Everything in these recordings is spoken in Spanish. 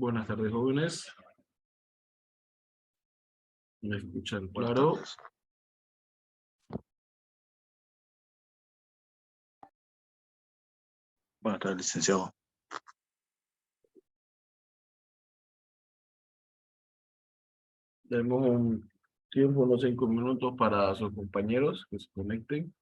Buenas tardes, jóvenes. ¿Me escuchan Buenas claro? tardes. Buenas tardes, licenciado. Tenemos un tiempo, unos 5 minutos para sus compañeros que se conecten.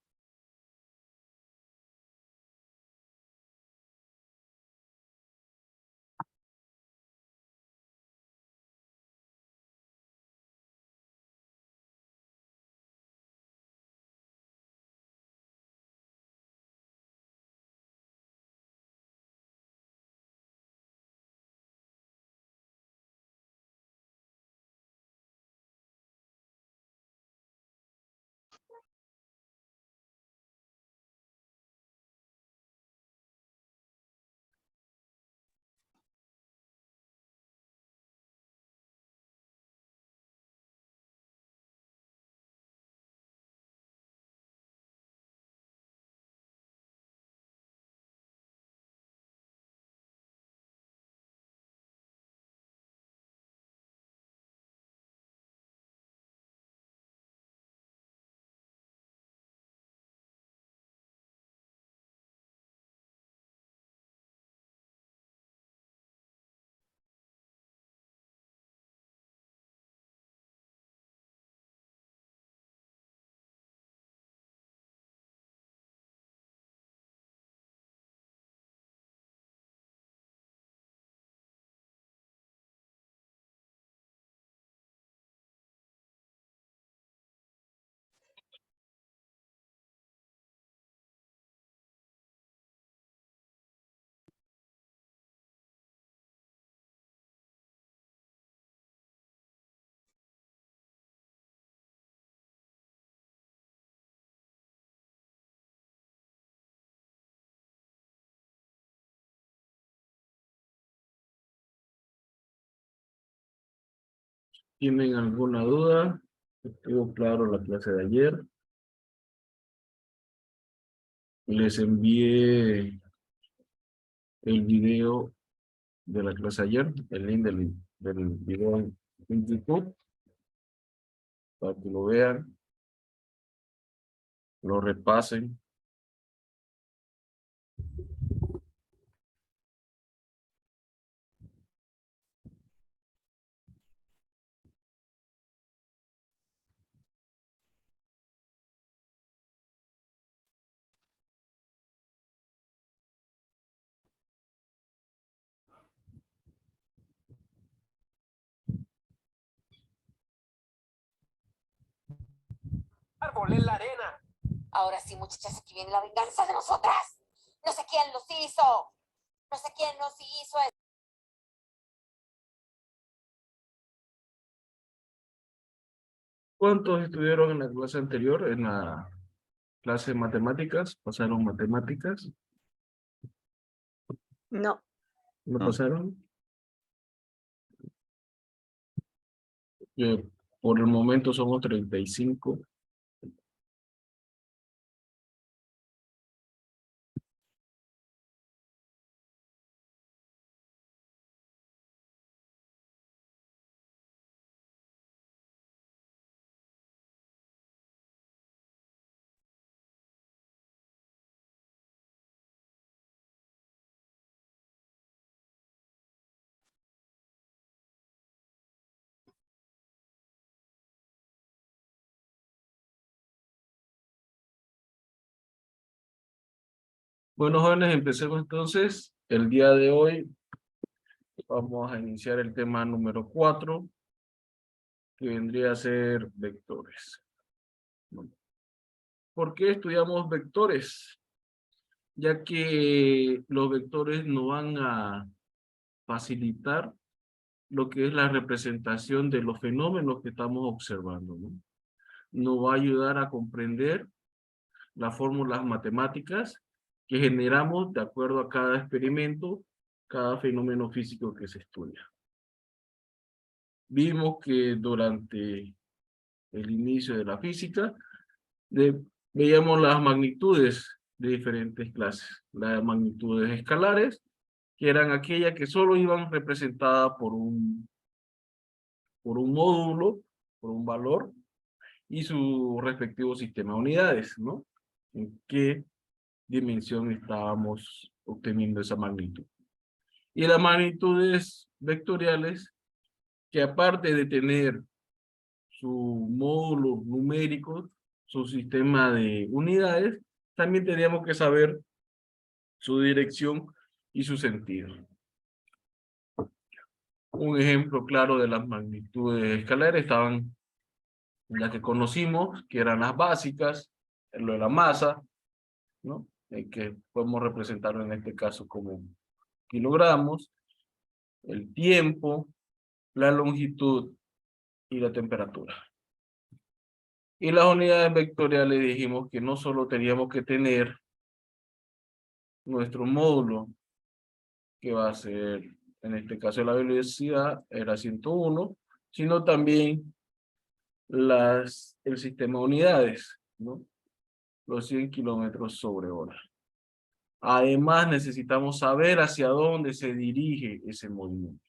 ¿Tienen alguna duda? Estuvo claro la clase de ayer. Les envié el video de la clase ayer, el link del video en YouTube, para que lo vean, lo repasen. Árbol en la arena. Ahora sí, muchachas, aquí viene la venganza de nosotras. No sé quién los hizo. No sé quién nos hizo eso. ¿Cuántos estuvieron en la clase anterior, en la clase de matemáticas? ¿Pasaron matemáticas? No. ¿No No. pasaron? Por el momento somos 35. Bueno, jóvenes, empecemos entonces. El día de hoy vamos a iniciar el tema número 4, que vendría a ser vectores. ¿Por qué estudiamos vectores? Ya que los vectores nos van a facilitar lo que es la representación de los fenómenos que estamos observando, ¿no? Nos va a ayudar a comprender las fórmulas matemáticas que generamos de acuerdo a cada experimento, cada fenómeno físico que se estudia. Vimos que durante el inicio de la física veíamos las magnitudes de diferentes clases, las magnitudes escalares que eran aquellas que solo iban representadas por un módulo, por un valor, y su respectivo sistema de unidades, ¿no? ¿En qué dimensión estábamos obteniendo esa magnitud? Y las magnitudes vectoriales, que aparte de tener su módulo numérico, su sistema de unidades, también teníamos que saber su dirección y su sentido. Un ejemplo claro de las magnitudes escalares estaban las que conocimos, que eran las básicas, lo de la masa, ¿no? Que podemos representarlo en este caso como kilogramos, el tiempo, la longitud y la temperatura. Y las unidades vectoriales dijimos que no solo teníamos que tener nuestro módulo, que va a ser, en este caso la velocidad era 101, sino también el sistema de unidades, ¿no? Los 100 kilómetros sobre hora. Además, necesitamos saber hacia dónde se dirige ese movimiento.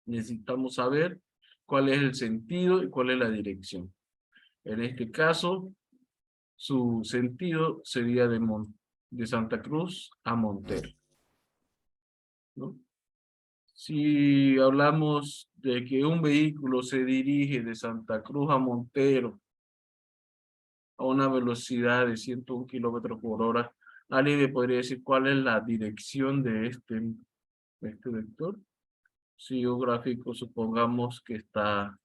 Necesitamos saber cuál es el sentido y cuál es la dirección. En este caso, su sentido sería de Santa Cruz a Montero, ¿no? Si hablamos de que un vehículo se dirige de Santa Cruz a Montero a una velocidad de 101 kilómetros por hora, ¿alguien me podría decir cuál es la dirección de este vector? Si un gráfico, supongamos que está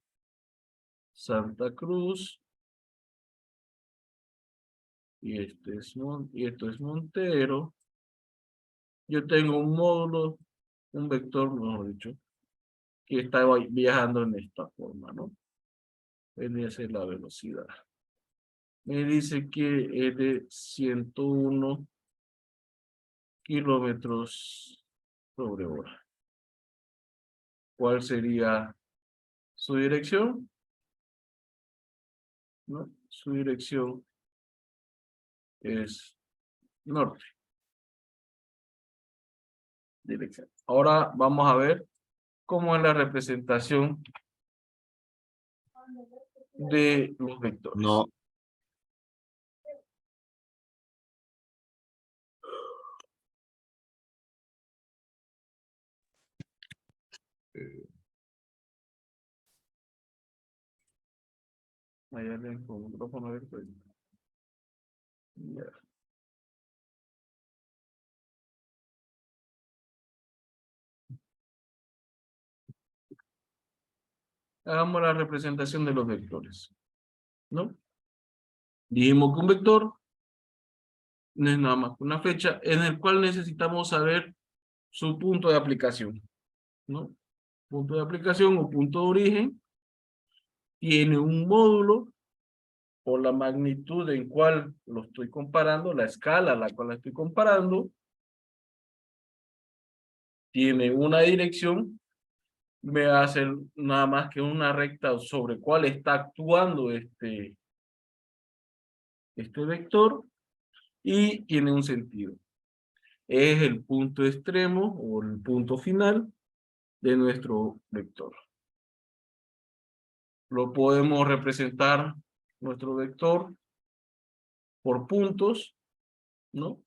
Santa Cruz, y esto es Montero. Yo tengo un módulo, un vector, mejor dicho, que está viajando en esta forma, ¿no? Esa es la velocidad. Me dice que es de 101 kilómetros sobre hora. ¿Cuál sería su dirección? ¿No? Su dirección es norte. Dirección. Ahora vamos a ver cómo es la representación de los vectores. No. Hay alguien con un micrófono abierto. Ya. Hagamos la representación de los vectores, ¿no? Dijimos que un vector no es nada más que una fecha en el cual necesitamos saber su punto de aplicación, ¿no? Punto de aplicación o punto de origen tiene un módulo por la magnitud en cual lo estoy comparando, la escala a la cual la estoy comparando, tiene una dirección, me va a hacer nada más que una recta sobre cuál está actuando este vector y tiene un sentido. Es el punto extremo o el punto final de nuestro vector. Lo podemos representar nuestro vector por puntos, ¿no?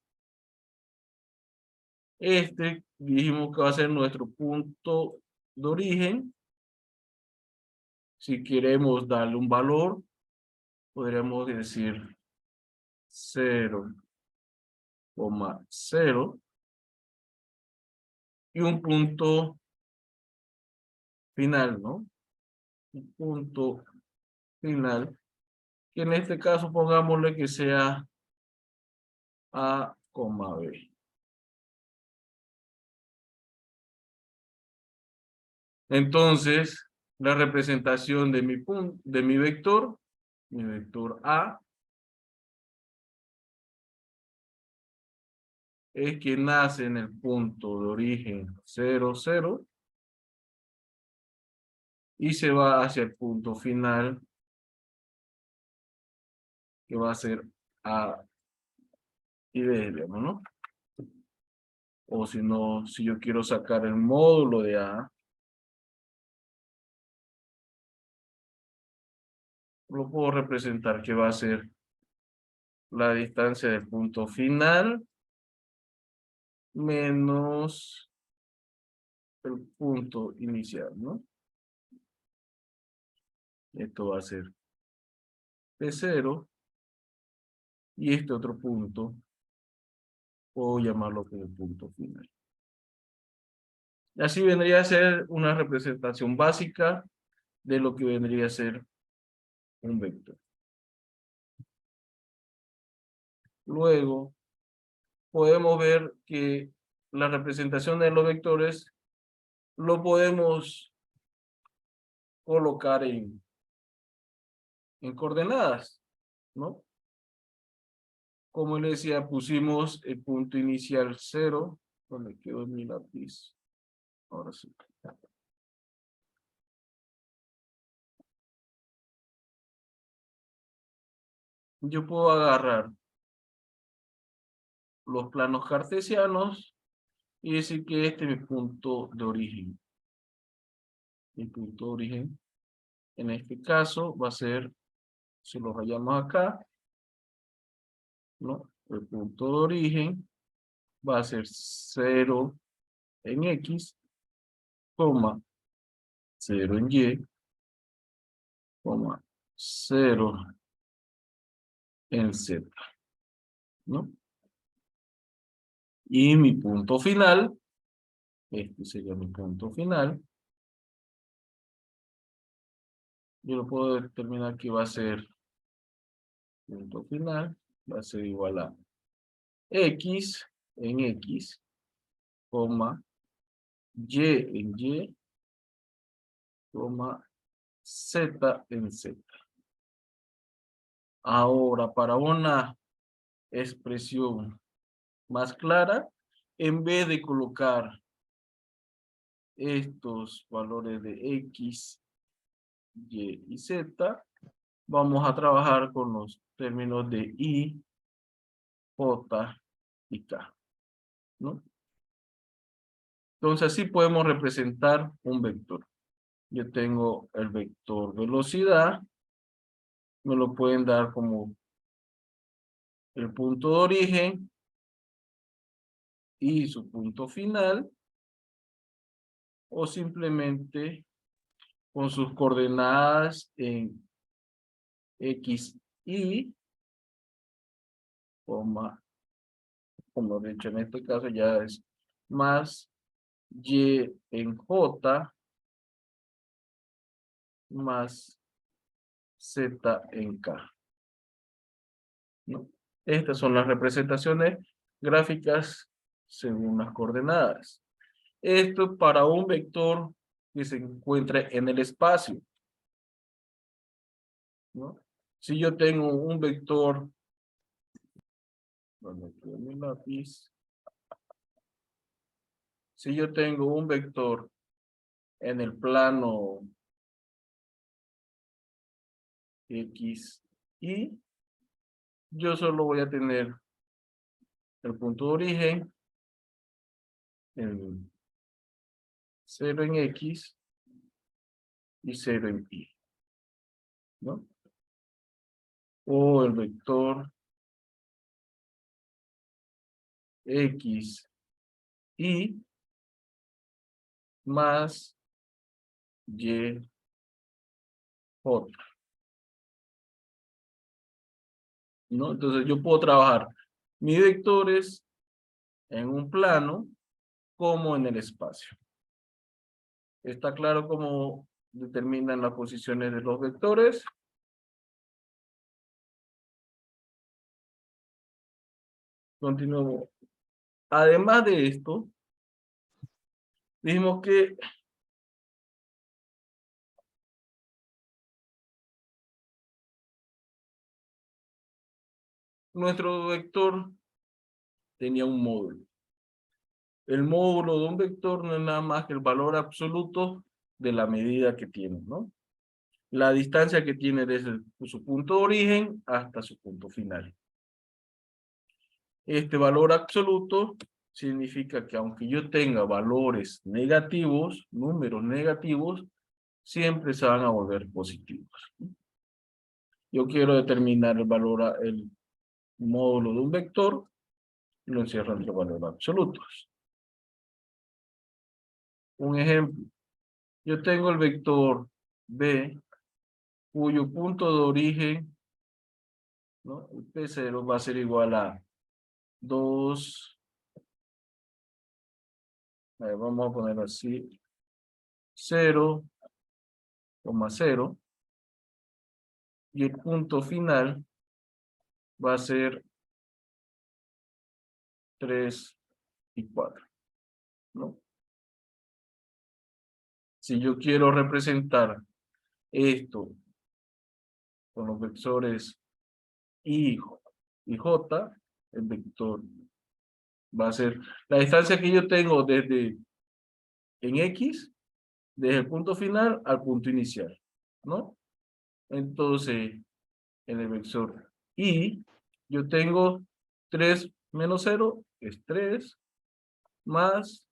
Dijimos que va a ser nuestro punto de origen. Si queremos darle un valor, podríamos decir 0,0 y un punto final, ¿no? Un punto final, que en este caso pongámosle que sea A, B. Entonces, la representación de mi vector A, es que nace en el punto de origen 0, 0, y se va hacia el punto final, que va a ser A y B, ¿no? O si no, si yo quiero sacar el módulo de A, lo puedo representar que va a ser la distancia del punto final menos el punto inicial, ¿no? Esto va a ser P0 y este otro punto puedo llamarlo como punto final. Así vendría a ser una representación básica de lo que vendría a ser un vector. Luego, podemos ver que la representación de los vectores lo podemos colocar en coordenadas, ¿no? Como les decía, pusimos el punto inicial 0, donde quedó mi lápiz. Ahora sí. Yo puedo agarrar los planos cartesianos y decir que este es mi punto de origen. Mi punto de origen, en este caso, va a ser, si lo rayamos acá, ¿no? El punto de origen va a ser 0 en X, coma, 0 en Y, coma, 0 en Z, ¿no? Y mi punto final, este sería mi punto final, yo lo puedo determinar que va a ser punto final, va a ser igual a X en X, coma, Y en Y, coma, Z en Z. Ahora, para una expresión más clara, en vez de colocar estos valores de X, Y y Z, vamos a trabajar con los términos de I, J y K, ¿no? Entonces así podemos representar un vector. Yo tengo el vector velocidad, me lo pueden dar como el punto de origen y su punto final, o simplemente con sus coordenadas en X, Y, coma, como de hecho en este caso ya es más Y en J, más Z en K, ¿no? Estas son las representaciones gráficas según las coordenadas. Esto para un vector que se encuentre en el espacio, ¿no? Si yo tengo un vector, bueno, aquí mi lápiz. Si yo tengo un vector en el plano X, Y, yo solo voy a tener el punto de origen en 0 en X y 0 en Y, ¿no? O el vector X, Y más Y, J, ¿no? Entonces yo puedo trabajar mis vectores en un plano como en el espacio. ¿Está claro cómo determinan las posiciones de los vectores? Continuamos. Además de esto, dijimos que nuestro vector tenía un módulo. El módulo de un vector no es nada más que el valor absoluto de la medida que tiene, ¿no? La distancia que tiene desde su punto de origen hasta su punto final. Este valor absoluto significa que aunque yo tenga valores negativos, números negativos, siempre se van a volver positivos. Yo quiero determinar el valor, el módulo de un vector, y lo encierro entre valores absolutos. Un ejemplo, yo tengo el vector B, cuyo punto de origen, ¿no? El P0 va a ser igual a 2, vamos a poner así, 0,0, y el punto final va a ser 3 y 4, ¿no? Si yo quiero representar esto con los vectores I y J, el vector va a ser la distancia que yo tengo desde en X, desde el punto final al punto inicial, ¿no? Entonces, en el vector I, yo tengo 3 menos 0, es 3, más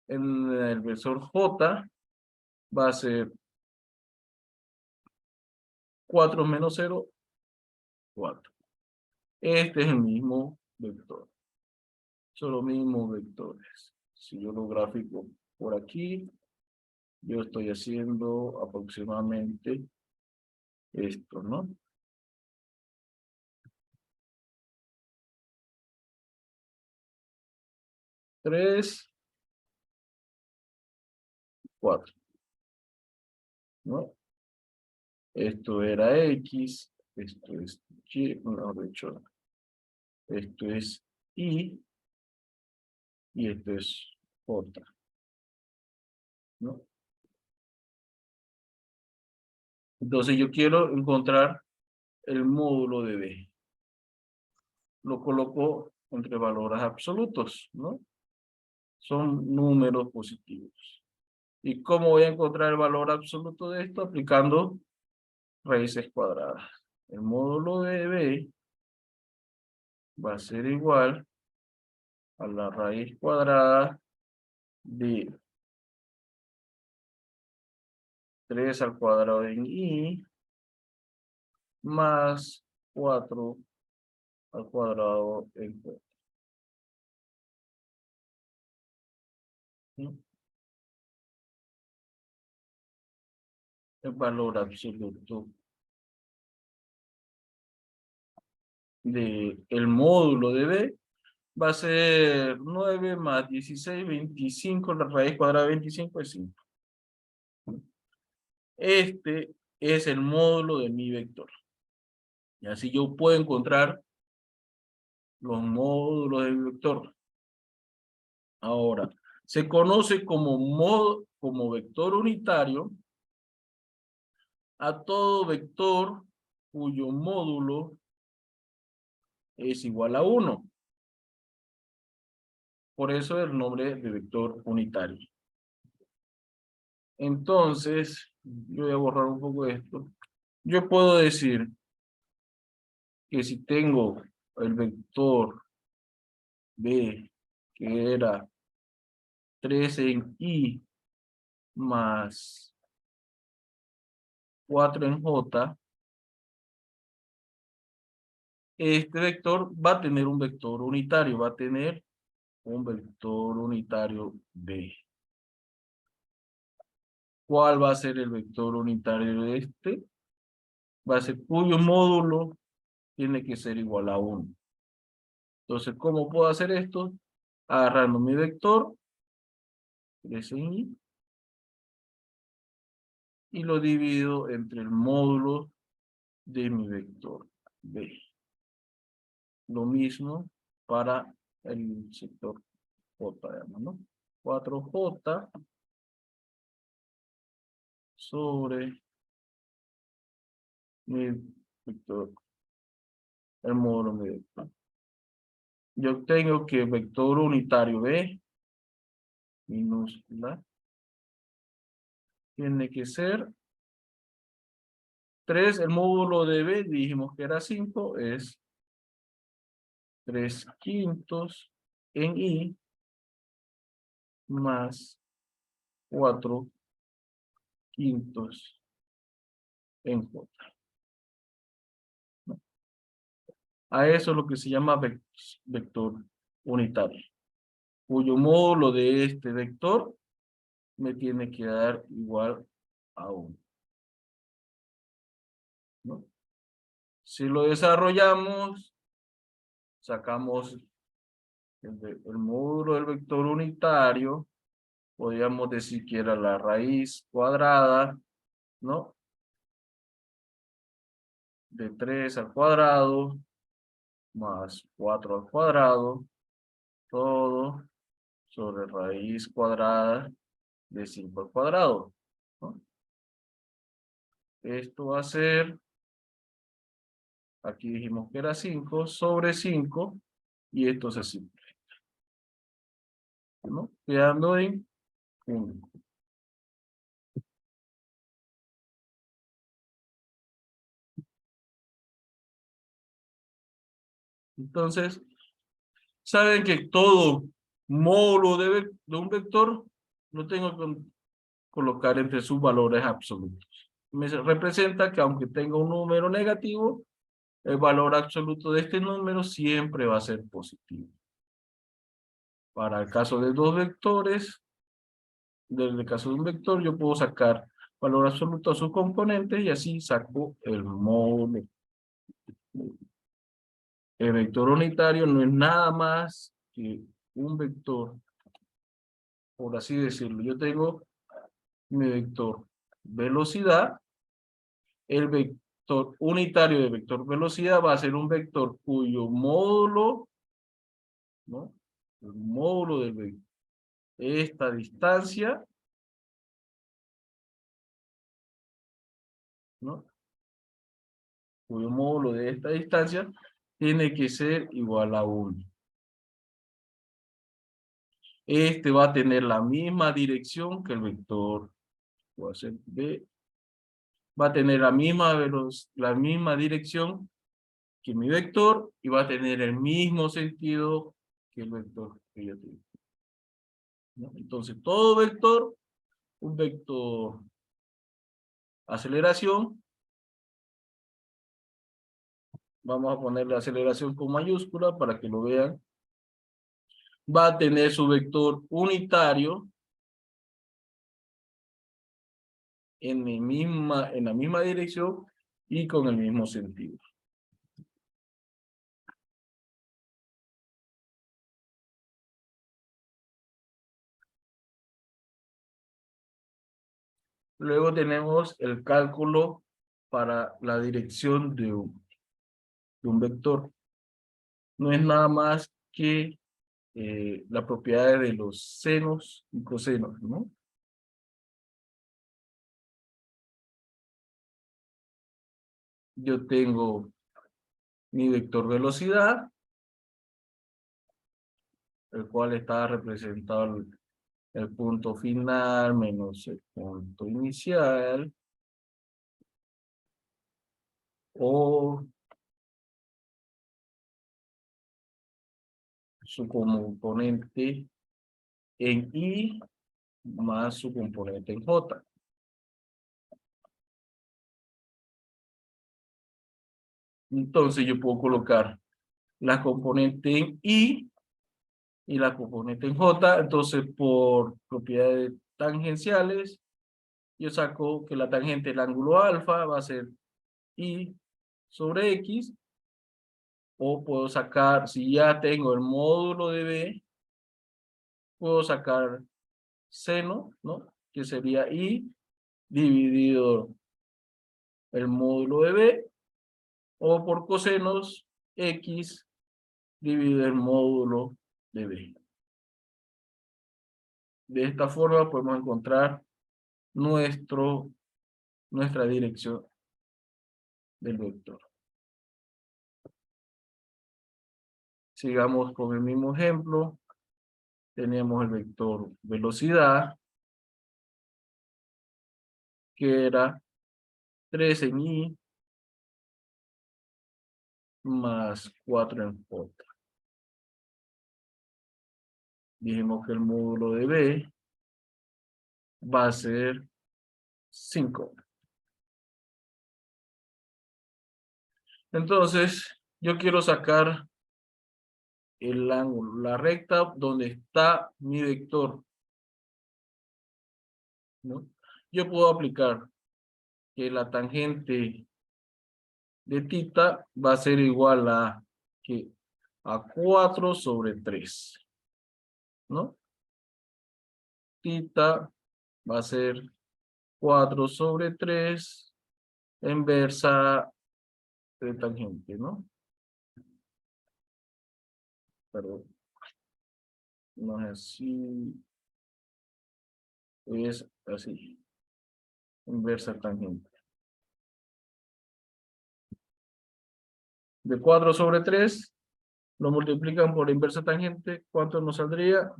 en el vector J va a ser 4 menos 0, 4. Este es el mismo vector. Son los mismos vectores. Si yo lo grafico por aquí, yo estoy haciendo aproximadamente esto, ¿no? Tres, 4, ¿no? Esto era X, esto es Y, mejor dicho, esto es Y, y esto es J, ¿no? Entonces yo quiero encontrar el módulo de B. Lo coloco entre valores absolutos, ¿no? Son números positivos. ¿Y cómo voy a encontrar el valor absoluto de esto? Aplicando raíces cuadradas. El módulo de B va a ser igual a la raíz cuadrada de 3 al cuadrado en I más 4 al cuadrado en J. ¿Sí? El valor absoluto del módulo de B va a ser 9 más 16, 25, la raíz cuadrada de 25 es 5. Este es el módulo de mi vector. Y así yo puedo encontrar los módulos del vector. Ahora, se conoce como vector unitario a todo vector cuyo módulo es igual a 1. Por eso el nombre de vector unitario. Entonces, yo voy a borrar un poco esto. Yo puedo decir que si tengo el vector B, que era 3 en I más 4 en J, este vector va a tener un vector unitario, va a tener un vector unitario B. ¿Cuál va a ser el vector unitario de este? Va a ser cuyo módulo tiene que ser igual a 1. Entonces, ¿cómo puedo hacer esto? Agarrando mi vector, 3 en I, y lo divido entre el módulo de mi vector B. Lo mismo para el sector J, ¿no? 4J sobre mi vector, el módulo de mi vector. Yo tengo que el vector unitario B, minúscula, tiene que ser 3, el módulo de B, dijimos que era 5, es 3/5 en I más 4/5 en J. ¿No? A eso es lo que se llama vector unitario, cuyo módulo de este vector me tiene que dar igual a 1. ¿No? Si lo desarrollamos, sacamos el módulo del vector unitario, podríamos decir que era la raíz cuadrada, ¿no? De 3 al cuadrado, más 4 al cuadrado, todo sobre raíz cuadrada de 5 al cuadrado, ¿no? Esto va a ser, aquí dijimos que era 5 sobre 5, y esto se simplifica, ¿no? Quedando en 1. Entonces, saben que todo módulo de un vector lo tengo que colocar entre sus valores absolutos. Me representa que aunque tenga un número negativo, el valor absoluto de este número siempre va a ser positivo. Para el caso de dos vectores, desde el caso de un vector, yo puedo sacar valor absoluto a sus componentes y así saco el módulo. El vector unitario no es nada más que un vector, por así decirlo. Yo tengo mi vector velocidad. El vector unitario de vector velocidad va a ser un vector cuyo módulo, ¿no? El módulo de esta distancia, ¿no? Cuyo módulo de esta distancia tiene que ser igual a 1. Este va a tener la misma dirección que el vector, voy a hacer B, va a tener la misma dirección que mi vector y va a tener el mismo sentido que el vector que yo tengo, ¿no? Entonces, todo vector, un vector aceleración, vamos a ponerle aceleración con mayúscula para que lo vean, va a tener su vector unitario en la misma dirección y con el mismo sentido. Luego tenemos el cálculo para la dirección de un vector. No es nada más que la propiedad de los senos y cosenos, ¿no? Yo tengo mi vector velocidad, el cual está representado el punto final menos el punto inicial, o su componente en I más su componente en J. Entonces yo puedo colocar la componente en I y la componente en J. Entonces, por propiedades tangenciales, yo saco que la tangente del ángulo alfa va a ser I sobre X, o puedo sacar, si ya tengo el módulo de B, puedo sacar seno, ¿no? Que sería I dividido el módulo de B, o por cosenos, X dividido el módulo de B. De esta forma podemos encontrar nuestra dirección del vector. Sigamos con el mismo ejemplo. Teníamos el vector velocidad, que era 3 en I más 4 en J. Dijimos que el módulo de B va a ser 5. Entonces, yo quiero sacar el ángulo, la recta donde está mi vector, ¿no? Yo puedo aplicar que la tangente de tita va a ser igual a 4 sobre 3, ¿no? Tita va a ser 4 sobre 3 inversa de tangente, ¿no? Perdón, no es así, es así, inversa tangente. De 4 sobre 3, lo multiplican por la inversa tangente, ¿cuánto nos saldría?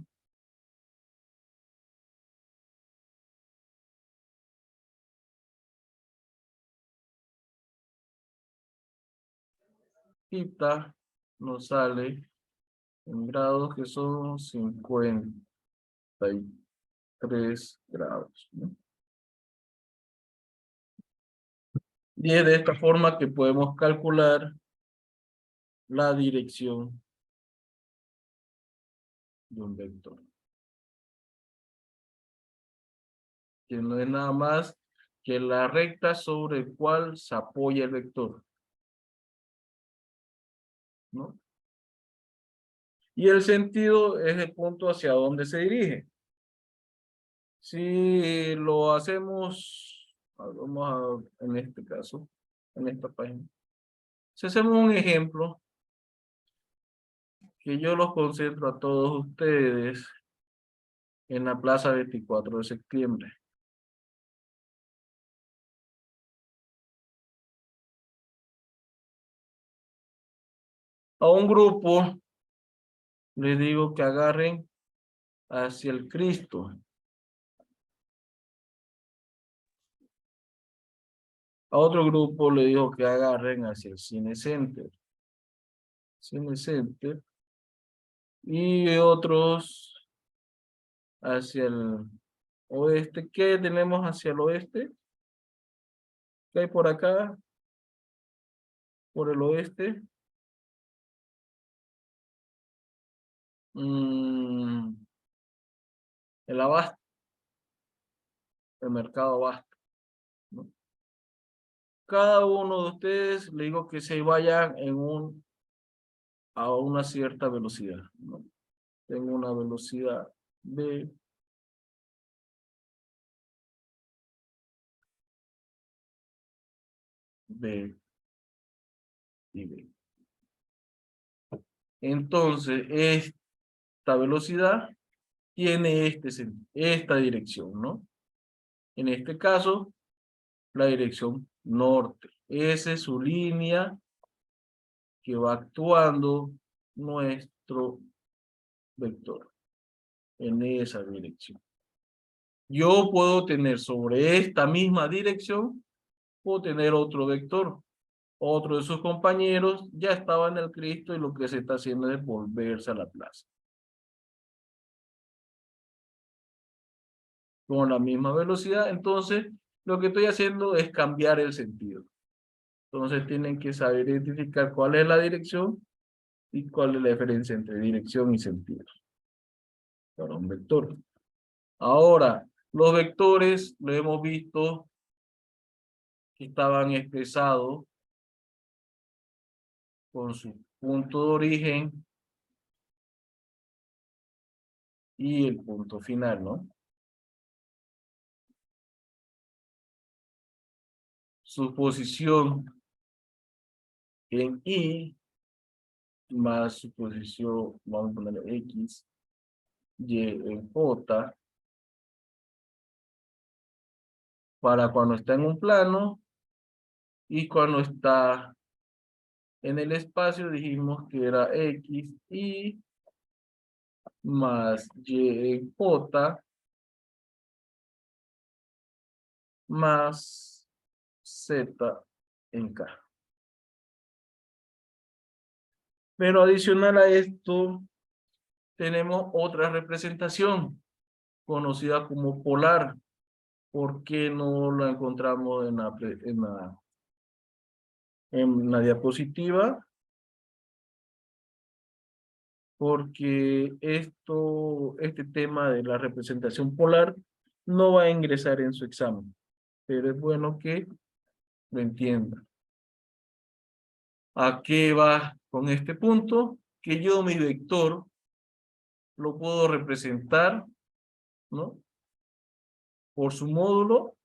Tita nos sale en grados que son 53 grados, ¿no? Y es de esta forma que podemos calcular la dirección de un vector. Que no es nada más que la recta sobre el cual se apoya el vector, ¿no? Y el sentido es el punto hacia donde se dirige. Si lo hacemos, en este caso, en esta página. Si hacemos un ejemplo, que yo los concentro a todos ustedes en la plaza 24 de septiembre. A un grupo les digo que agarren hacia el Cristo. A otro grupo le digo que agarren hacia el Cine Center. Cine Center. Y otros hacia el oeste. ¿Qué tenemos hacia el oeste? ¿Qué hay por acá? Por el oeste. El abasto. El mercado abasto, ¿no? Cada uno de ustedes le digo que se vayan a una cierta velocidad, ¿no? Tengo una velocidad B. B y B. Entonces, esta velocidad tiene esta dirección, ¿no? En este caso, la dirección norte. Esa es su línea que va actuando nuestro vector en esa dirección. Yo puedo tener sobre esta misma dirección, puedo tener otro vector. Otro de sus compañeros ya estaba en el Cristo y lo que se está haciendo es volverse a la plaza. Con la misma velocidad, entonces lo que estoy haciendo es cambiar el sentido. Entonces tienen que saber identificar cuál es la dirección y cuál es la diferencia entre dirección y sentido para un vector. Ahora, los vectores lo hemos visto que estaban expresados con su punto de origen y el punto final, ¿no? Su posición en I más su posición, vamos a ponerle X, Y en J, para cuando está en un plano y cuando está en el espacio dijimos que era X, Y más Y en J más Z en K. Pero adicional a esto, tenemos otra representación conocida como polar. ¿Por qué no la encontramos en la diapositiva? Porque este tema de la representación polar no va a ingresar en su examen, pero es bueno que lo entienda. ¿A qué va con este punto? Que yo mi vector lo puedo representar, ¿no? Por su módulo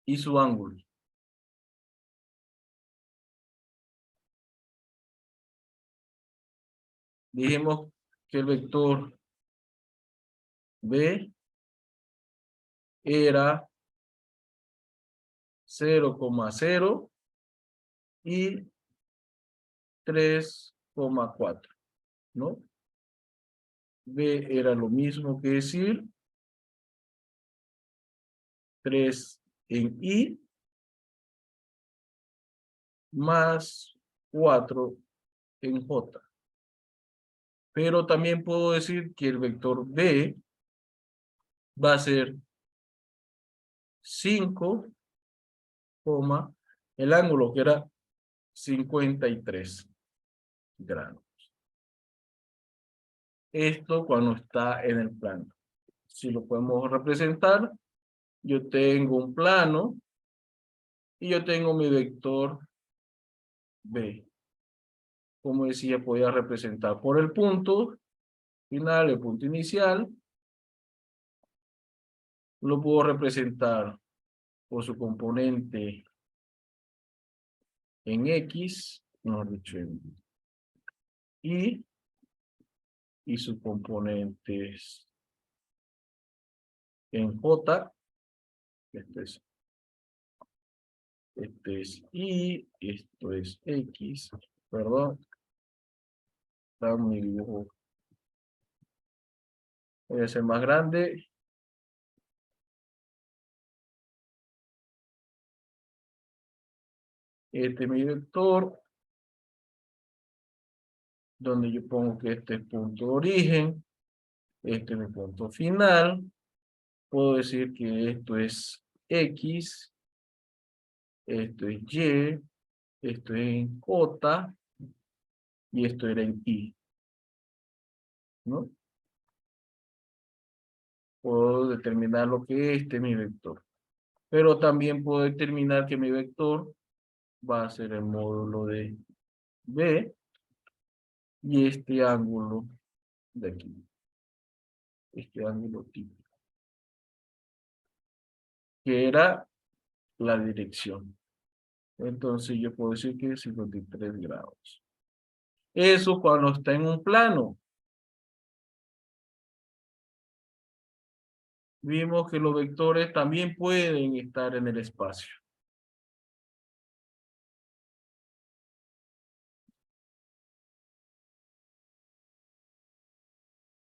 y su ángulo. Dijimos que el vector B era 0,0 y 3,4, ¿no? B era lo mismo que decir 3 en I más 4 en J. Pero también puedo decir que el vector B va a ser 5, el ángulo que era 53 grados. Esto cuando está en el plano. Si lo podemos representar, yo tengo un plano y yo tengo mi vector B. Como decía, podía representar por el punto final, el punto inicial. Lo puedo representar por su componente en X, mejor dicho, en y sus componentes en J. Este es Y, esto es X, perdón. Está mi dibujo. Voy a hacer más grande. Este es mi vector, donde yo pongo que este es punto de origen, este es mi punto final. Puedo decir que esto es X, esto es Y, esto es en J, y esto era en I, ¿no? Puedo determinar lo que este es mi vector. Pero también puedo determinar que mi vector va a ser el módulo de B y este ángulo de aquí. Este ángulo típico. Que era la dirección. Entonces yo puedo decir que es 53 grados. Eso cuando está en un plano. Vimos que los vectores también pueden estar en el espacio.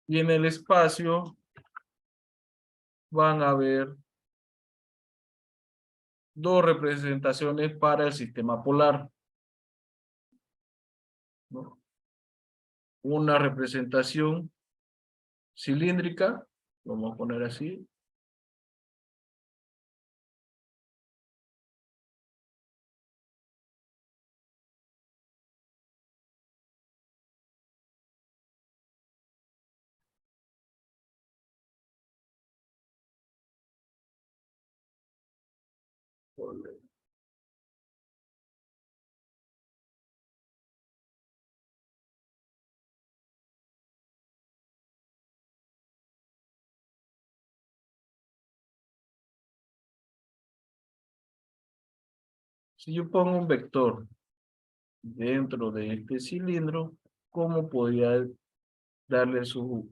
Y en el espacio van a haber dos representaciones para el sistema polar, ¿no? Una representación cilíndrica, lo vamos a poner así. Si yo pongo un vector dentro de este cilindro, ¿cómo podría darle su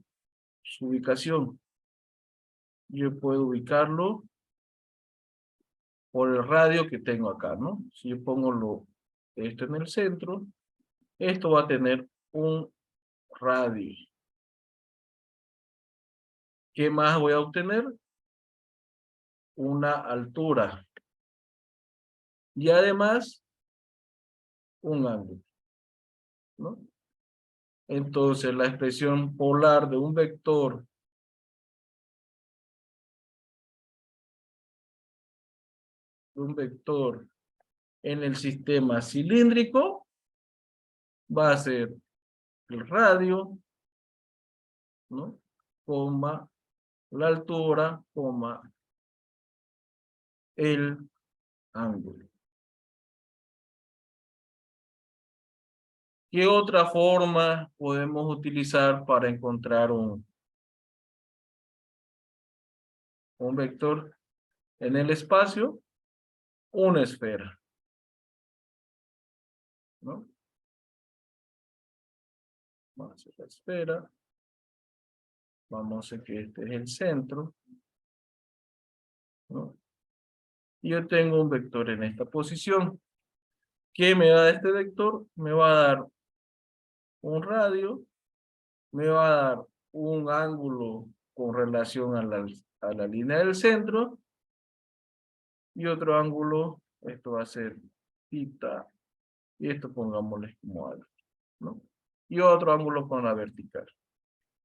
ubicación? Yo puedo ubicarlo por el radio que tengo acá, ¿no? Si yo pongo esto en el centro, esto va a tener un radio. ¿Qué más voy a obtener? Una altura. Y además, un ángulo, ¿no? Entonces, la expresión polar de un vector en el sistema cilíndrico va a ser el radio, ¿no? Coma, la altura, coma, el ángulo. ¿Qué otra forma podemos utilizar para encontrar un vector en el espacio? Una esfera, ¿no? Vamos a hacer la esfera. Vamos a hacer que este es el centro, ¿no? Y yo tengo un vector en esta posición. ¿Qué me da este vector? Me va a dar un radio, me va a dar un ángulo con relación a la línea del centro, y otro ángulo, esto va a ser θ, y esto pongámosle como algo, ¿no? Y otro ángulo con la vertical.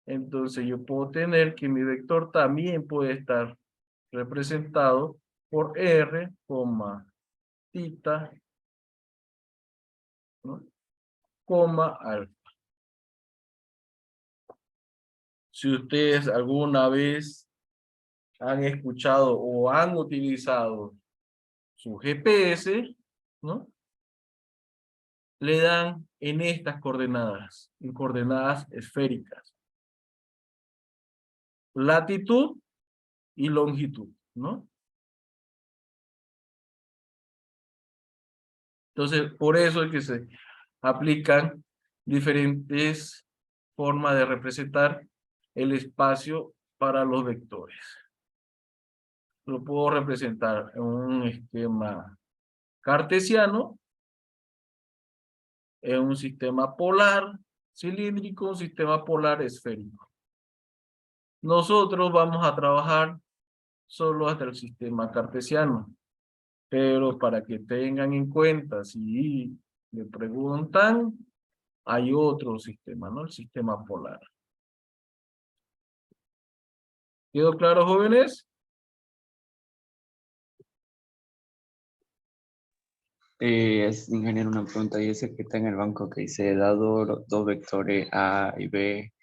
Entonces yo puedo tener que mi vector también puede estar representado por R, θ, ¿no? Alfa. Si ustedes alguna vez han escuchado o han utilizado su GPS, ¿no? Le dan en estas coordenadas, en coordenadas esféricas. Latitud y longitud, ¿no? Entonces, por eso es que se aplican diferentes formas de representar el espacio para los vectores. Lo puedo representar en un esquema cartesiano, en un sistema polar cilíndrico, un sistema polar esférico. Nosotros vamos a trabajar solo hasta el sistema cartesiano, pero para que tengan en cuenta, si le preguntan, hay otro sistema, ¿no? El sistema polar. ¿Quedó claro, jóvenes? Es, ingeniero, una pregunta. Y ese que está en el banco que dice dado dos vectores A y B,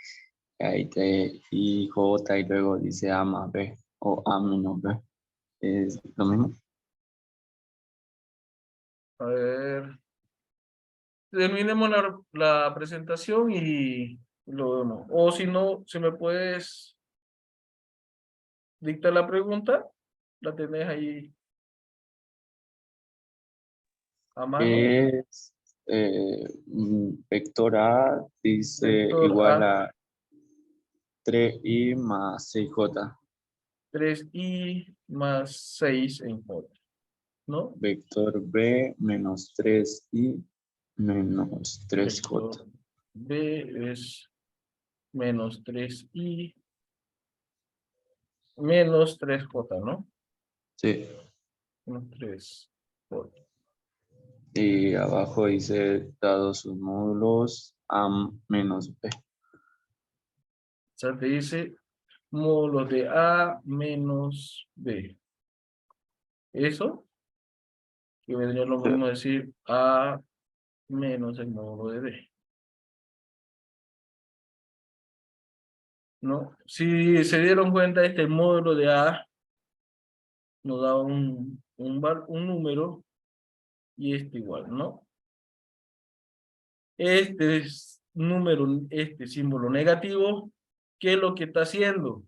A y T y J, y luego dice A más B o A menos B. ¿Es lo mismo? A ver, terminemos la presentación y lo vemos. O si no, si me puedes dictar la pregunta, la tenés ahí a mano. Es vector A dice Vector igual A, a 3i más 6j. 3i más 6 en J, ¿no? Vector B menos 3i menos 3j. Vector B es menos 3i menos 3j, ¿no? Sí. Menos 3j. Y abajo dice dados sus módulos A menos B. O sea, te dice módulos de A menos B. Eso, que vendría lo Sí. mismo decir A menos el módulo de B. ¿No? Si se dieron cuenta, este módulo de A nos da un número y este igual, ¿no? Este es número, este símbolo negativo, ¿qué es lo que está haciendo?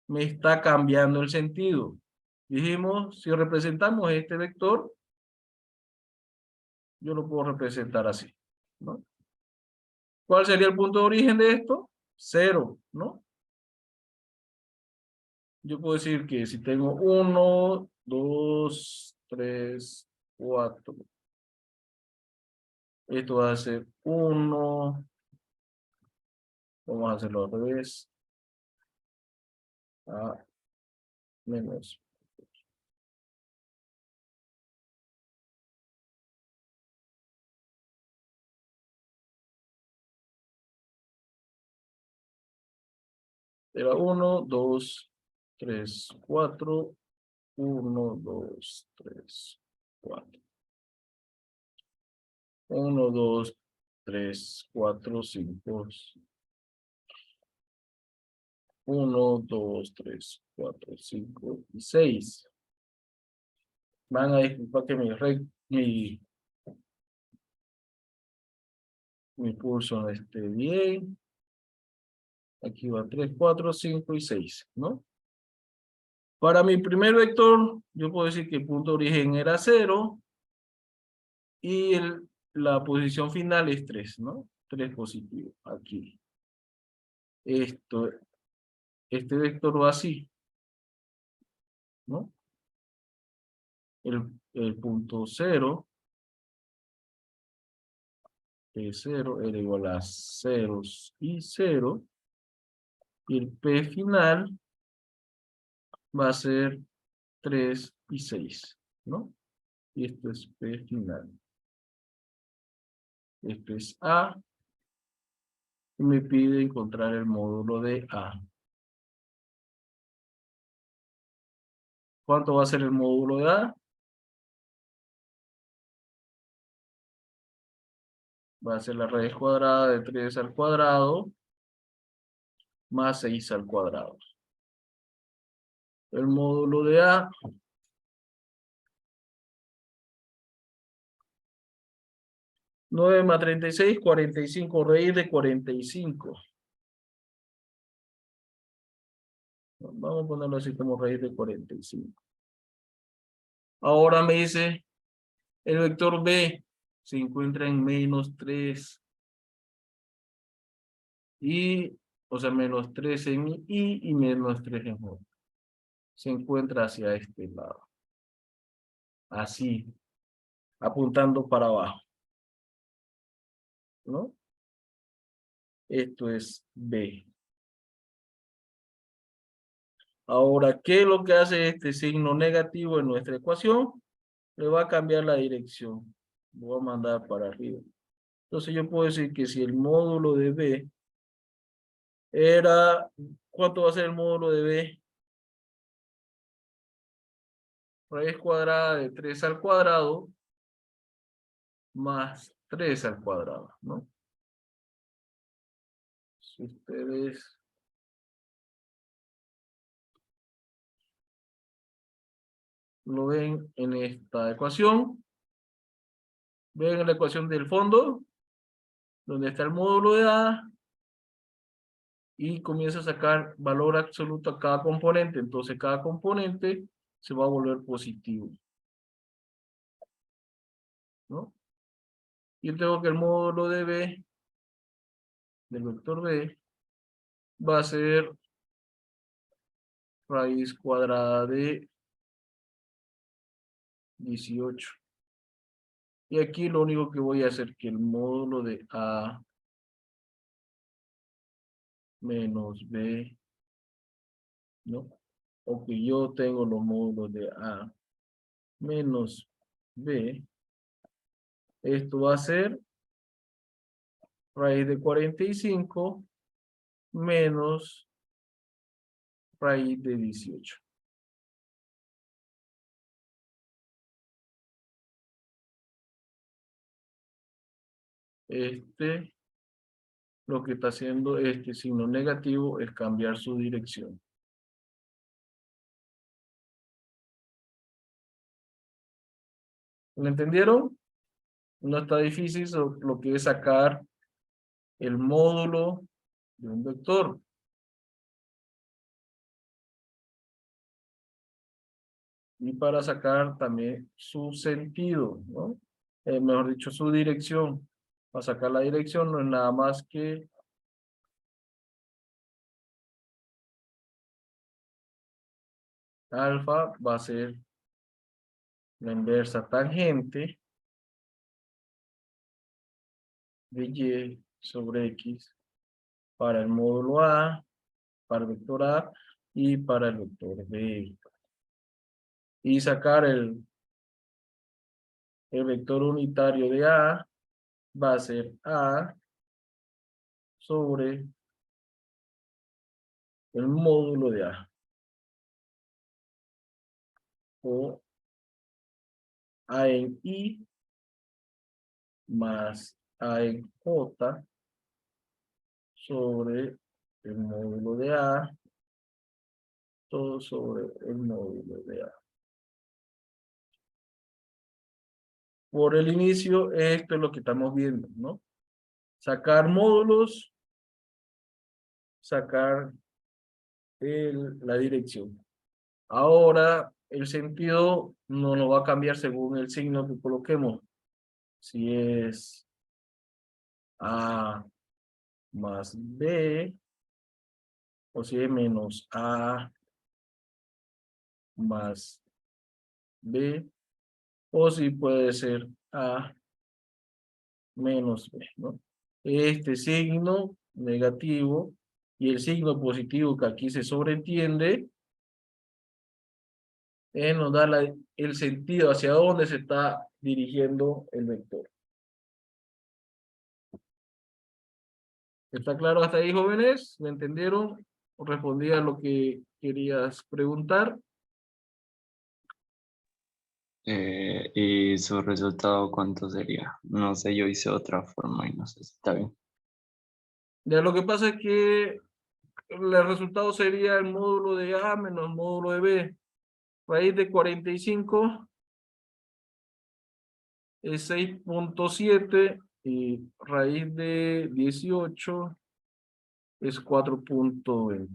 Me está cambiando el sentido. Dijimos, si representamos este vector, yo lo puedo representar así, ¿no? ¿Cuál sería el punto de origen de esto? 0, ¿no? Yo puedo decir que si tengo 1, 2, 3, 4, esto va a ser 1, vamos a hacerlo al revés, a menos. Era 1, 2, 3, 4. 1, 2, 3, 4. 1, 2, 3, 4, 5. 1, 2, 3, 4, 5 y 6. Van a disculpar que mi pulso no esté bien. Aquí va 3, 4, 5 y 6, ¿no? Para mi primer vector, yo puedo decir que el punto de origen era 0 y la posición final es 3, ¿no? 3 positivo, aquí. Este vector va así, ¿no? El punto 0, P0 era igual a 0 y 0, y el P final va a ser 3 y 6, ¿no? Y esto es P final. Esto es A, y me pide encontrar el módulo de A. ¿Cuánto va a ser el módulo de A? Va a ser la raíz cuadrada de 3 al cuadrado más 6 al cuadrado. El módulo de A 9 más 36, 45, raíz de 45. Vamos a ponerlo así como raíz de 45. Ahora me dice, el vector B se encuentra en menos 3. Y, o sea, menos 3 en I y menos 3 en J. Se encuentra hacia este lado. Así, apuntando para abajo, ¿no? Esto es B. Ahora, ¿qué es lo que hace este signo negativo en nuestra ecuación? Le va a cambiar la dirección. Lo voy a mandar para arriba. Entonces yo puedo decir que si el módulo de B era, ¿cuánto va a ser el módulo de B? Raíz cuadrada de 3 al cuadrado más 3 al cuadrado, ¿no? Si ustedes lo ven en esta ecuación, ven en la ecuación del fondo, donde está el módulo de A, y comienza a sacar valor absoluto a cada componente. Entonces cada componente se va a volver positivo, ¿no? Yo tengo que el módulo de B, del vector B, va a ser raíz cuadrada de 18. Y aquí lo único que voy a hacer es que el módulo de A menos B, ¿no? O que yo tengo los módulos de A menos B. Esto va a ser raíz de 45 menos raíz de 18. Lo que está haciendo este signo negativo es cambiar su dirección. ¿Lo entendieron? No está difícil lo que es sacar el módulo de un vector. Y para sacar también su sentido, ¿no? Mejor dicho, su dirección. Para sacar la dirección no es nada más que alfa va a ser la inversa tangente de y sobre x para el módulo A, para el vector A y para el vector B. Y sacar el vector unitario de A va a ser A sobre el módulo de A. O A en I más A en J sobre el módulo de A, todo sobre el módulo de A. Por el inicio, esto es lo que estamos viendo, ¿no? Sacar módulos, sacar la dirección. Ahora, el sentido no lo va a cambiar según el signo que coloquemos. Si es A más B, o si es menos A más B, o si puede ser A menos B, ¿no? Este signo negativo y el signo positivo que aquí se sobreentiende nos da el sentido hacia dónde se está dirigiendo el vector. ¿Está claro hasta ahí, jóvenes? ¿Me entendieron? ¿Respondí a lo que querías preguntar? ¿Y su resultado cuánto sería? No sé, yo hice otra forma y no sé si está bien. Ya lo que pasa es que el resultado sería el módulo de A menos el módulo de B. Raíz de 45 es 6.7 y raíz de 18 es 4.20.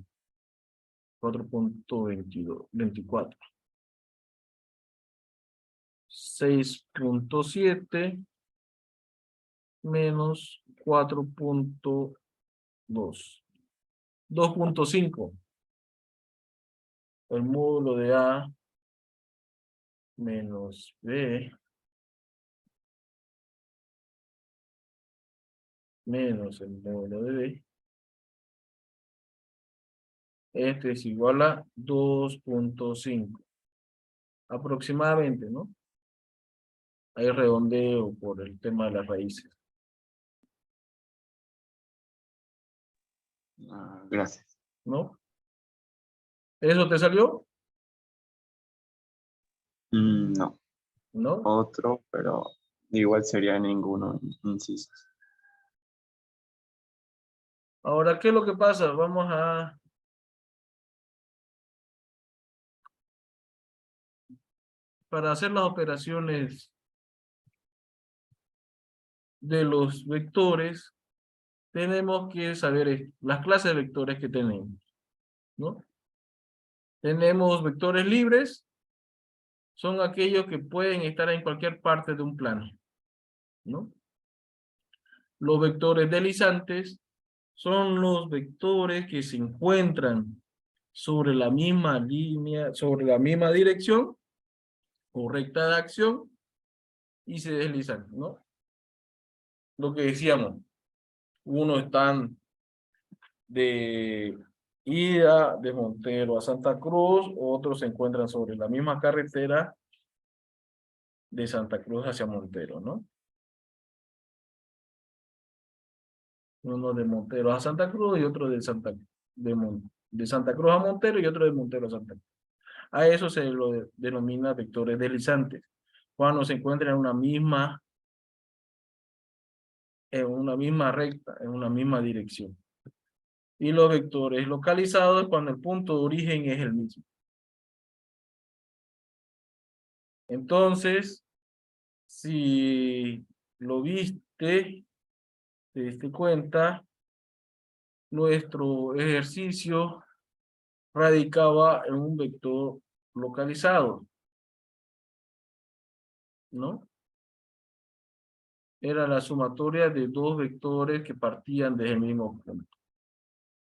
4.24. 6.7 menos 4.2. 2.5. El módulo de A menos B menos el módulo de B. Este es igual a 2.5. Aproximadamente, ¿no? Hay redondeo por el tema de las raíces. Gracias. ¿No? ¿Eso te salió? No, ¿No? otro, pero igual sería ninguno inciso. Ahora, ¿qué es lo que pasa? Vamos a... Para hacer las operaciones de los vectores, tenemos que saber las clases de vectores que tenemos, ¿no? Tenemos vectores libres, son aquellos que pueden estar en cualquier parte de un plano, ¿no? Los vectores deslizantes son los vectores que se encuentran sobre la misma línea, sobre la misma dirección o recta de acción y se deslizan, ¿no? Lo que decíamos, unos están de ida de Montero a Santa Cruz, otros se encuentran sobre la misma carretera de Santa Cruz hacia Montero, ¿no? Uno de Montero a Santa Cruz y otro de Santa Cruz a Montero y otro de Montero a Santa Cruz. A eso se lo denomina vectores deslizantes. Cuando se encuentran en una misma recta, en una misma dirección. Y los vectores localizados cuando el punto de origen es el mismo. Entonces, si lo viste, te diste cuenta, nuestro ejercicio radicaba en un vector localizado, ¿no? Era la sumatoria de dos vectores que partían desde el mismo punto.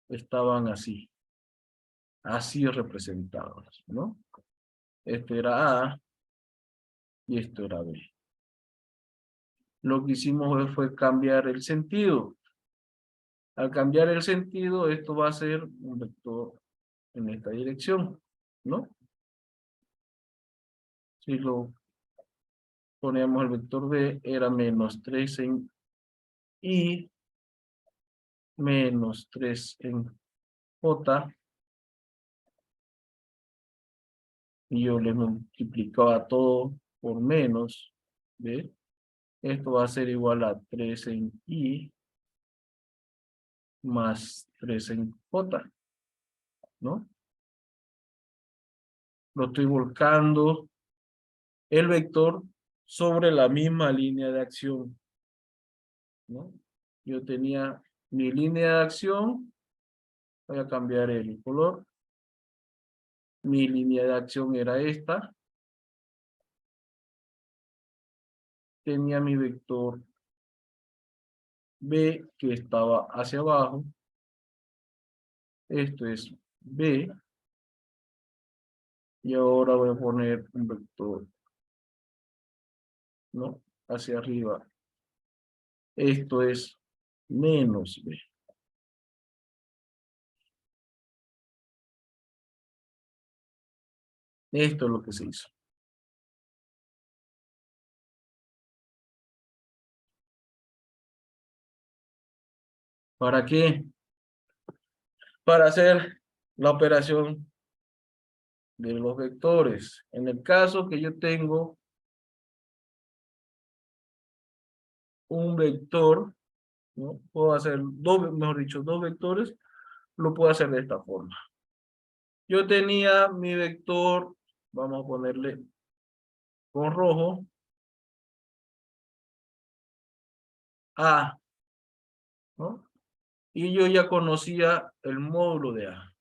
Estaban así representados, ¿no? Esto era A y esto era B. Lo que hicimos fue cambiar el sentido. Al cambiar el sentido, esto va a ser un vector en esta dirección, ¿no? Si lo ponemos el vector B, era menos 3 en I, menos 3 en J, y yo le multiplicaba todo por menos, ¿ve? Esto va a ser igual a 3 en I más 3 en J, ¿no? Lo estoy volcando el vector sobre la misma línea de acción, ¿no? Yo tenía mi línea de acción, voy a cambiar el color. Mi línea de acción era esta. Tenía mi vector B que estaba hacia abajo. Esto es B. Y ahora voy a poner un vector, ¿no? Hacia arriba. Esto es menos B. Esto es lo que se hizo. ¿Para qué? Para hacer la operación de los vectores. En el caso que yo tengo un vector, ¿no? Puedo hacer dos, mejor dicho, dos vectores, lo puedo hacer de esta forma. Yo tenía mi vector, vamos a ponerle con rojo, A, ¿no? Y yo ya conocía el módulo de A.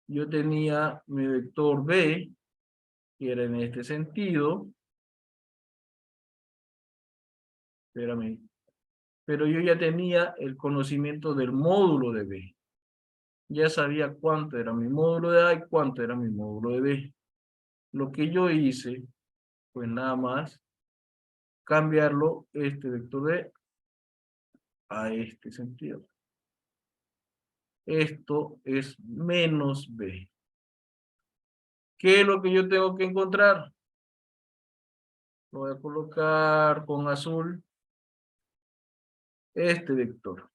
Yo tenía mi vector B, que era en este sentido. Espérame. Pero yo ya tenía el conocimiento del módulo de B. Ya sabía cuánto era mi módulo de A y cuánto era mi módulo de B. Lo que yo hice, pues nada más, cambiarlo, este vector B, a este sentido. Esto es menos B. ¿Qué es lo que yo tengo que encontrar? Lo voy a colocar con azul. Este vector.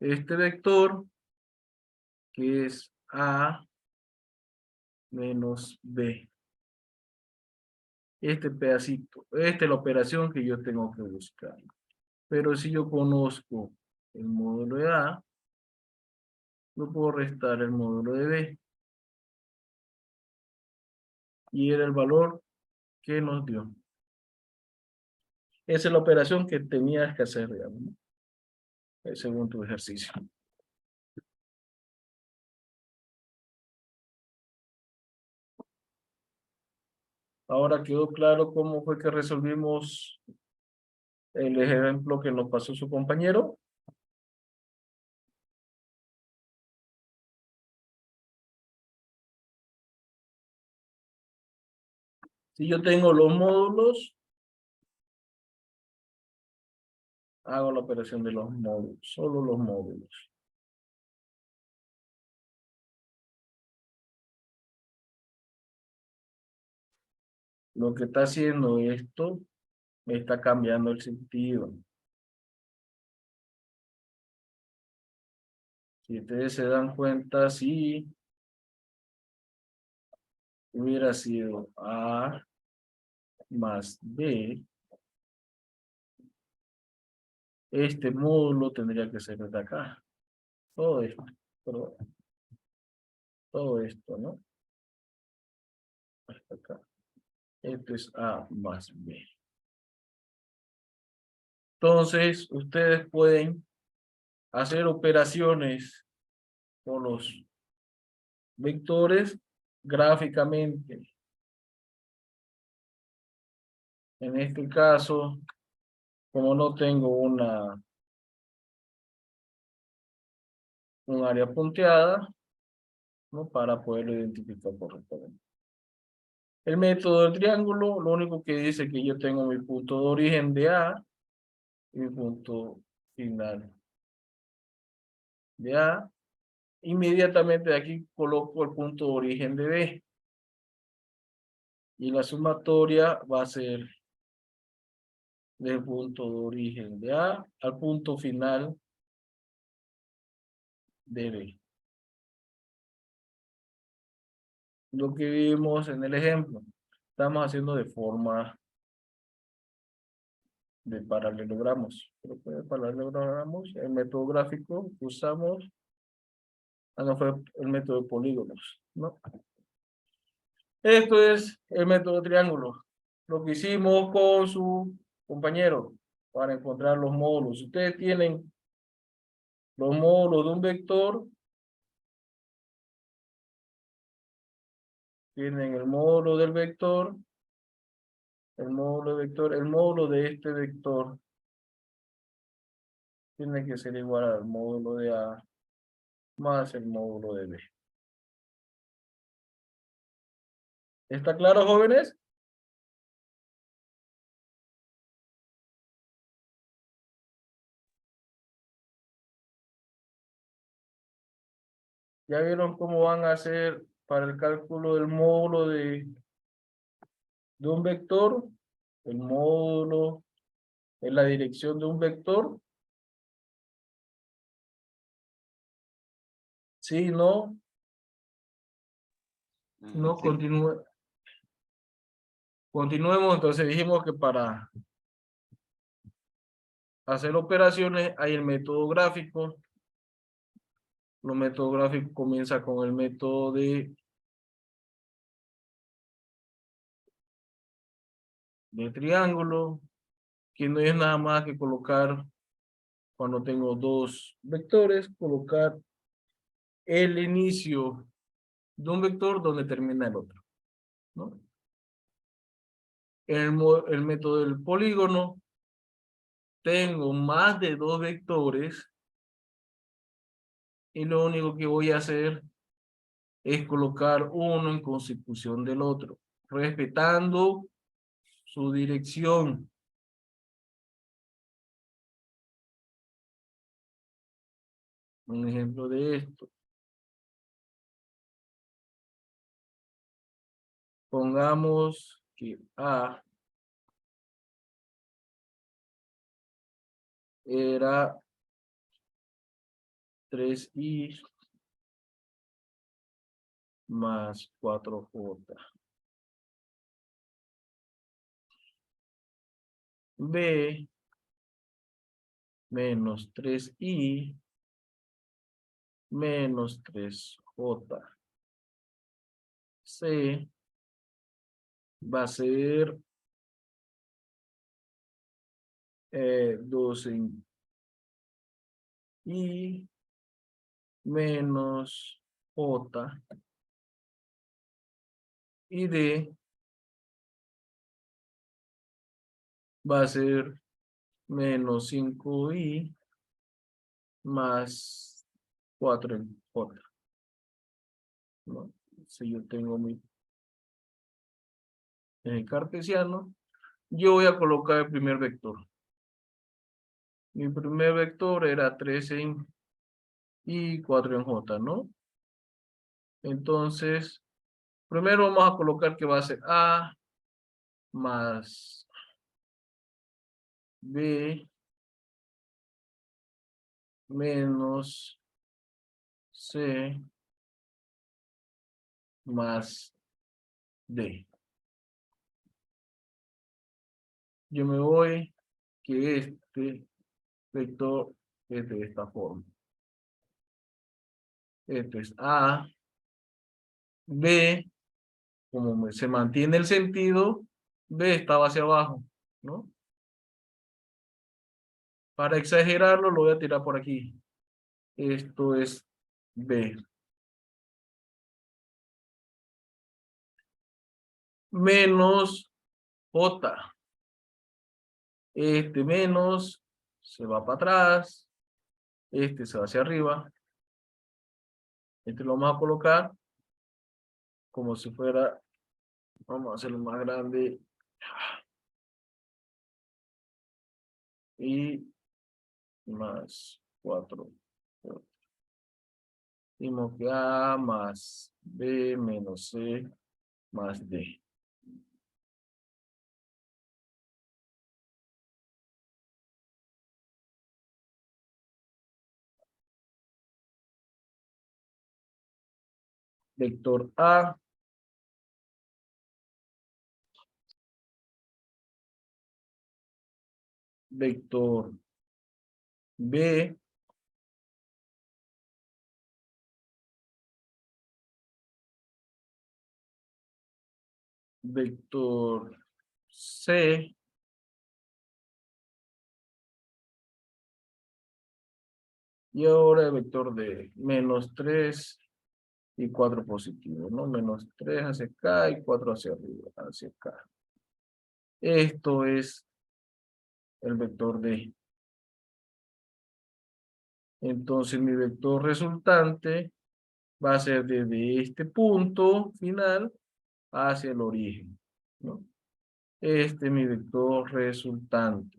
Este vector, que es A menos B. Este pedacito. Esta es la operación que yo tengo que buscar. Pero si yo conozco el módulo de A, yo puedo restar el módulo de B. Y era el valor que nos dio. Esa es la operación que tenías que hacer, digamos, ¿no? Según tu ejercicio. Ahora quedó claro cómo fue que resolvimos el ejemplo que nos pasó su compañero. Si yo tengo los módulos, hago la operación de los módulos, solo los módulos. Lo que está haciendo esto, me está cambiando el sentido. Si ustedes se dan cuenta, si hubiera sido A más B, este módulo tendría que ser de acá. Todo esto, pero todo esto, ¿no? Hasta acá. Esto es A más B. Entonces, ustedes pueden hacer operaciones con los vectores gráficamente. En este caso, como no tengo un área punteada, ¿no? Para poderlo identificar correctamente. El método del triángulo, lo único que dice que yo tengo mi punto de origen de A y mi punto final de A. Inmediatamente de aquí coloco el punto de origen de B. Y la sumatoria va a ser del punto de origen de A al punto final de B. lo que vimos en el ejemplo. Estamos haciendo de forma de paralelogramos. Creo que de paralelogramos, el método gráfico usamos, no fue el método de polígonos, ¿no? Esto es el método de triángulo. Lo que hicimos con su compañero para encontrar los módulos. Si ustedes tienen los módulos de un vector, tienen el módulo del vector, el módulo de vector, el módulo de este vector tiene que ser igual al módulo de A más el módulo de B. ¿Está claro, jóvenes? ¿Ya vieron cómo van a hacer para el cálculo del módulo de un vector? El módulo es la dirección de un vector. Sí, no, no, Sí. continuemos. Entonces dijimos que para hacer operaciones hay el método gráfico. Los métodos gráficos comienza con el método de triángulo, que no es nada más que colocar, cuando tengo dos vectores, colocar el inicio de un vector donde termina el otro, ¿no? El método del polígono, tengo más de dos vectores y lo único que voy a hacer es colocar uno en consecución del otro, respetando su dirección. Un ejemplo de esto. Pongamos que A era 3i más 4j. B menos 3i menos 3j. C va a ser 12i menos j. Y D va a ser menos 5i más 4 en j, ¿no? Si yo tengo mi cartesiano, yo voy a colocar el primer vector. Mi primer vector era 3 en y 4 en j, ¿no? Entonces, primero vamos a colocar que va a ser A más B menos C más D. Yo me voy que este vector es de esta forma. Esto es A, B, como se mantiene el sentido, B estaba hacia abajo, ¿no? Para exagerarlo, lo voy a tirar por aquí. Esto es B. Menos J. Este menos se va para atrás. Este se va hacia arriba. Este lo vamos a colocar como si fuera, vamos a hacerlo más grande. Y más 4. Dimos que A más B menos C más D. Vector A vector B vector C y ahora el vector D, menos 3 y 4 positivo, ¿no? Menos 3 hacia acá y 4 hacia arriba, hacia acá. Esto es el vector D. Entonces mi vector resultante va a ser desde este punto final hacia el origen, ¿no? Este es mi vector resultante.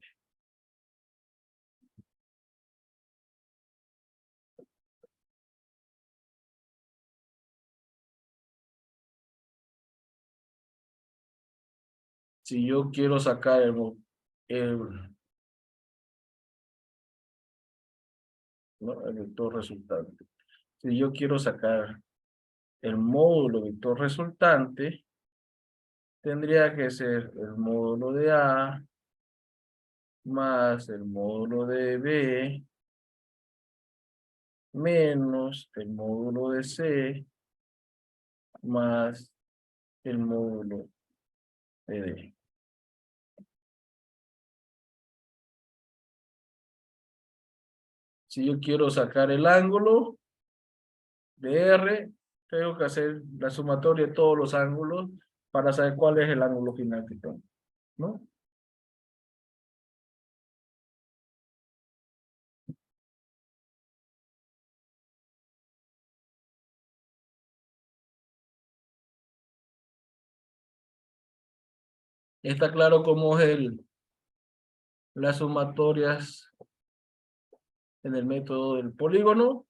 Si yo quiero sacar ¿no? El vector resultante. Si yo quiero sacar el módulo vector resultante, tendría que ser el módulo de A más el módulo de B menos el módulo de C más el módulo de D. Si yo quiero sacar el ángulo de R, tengo que hacer la sumatoria de todos los ángulos para saber cuál es el ángulo final que tengo, ¿no? Está claro cómo es las sumatorias en el método del polígono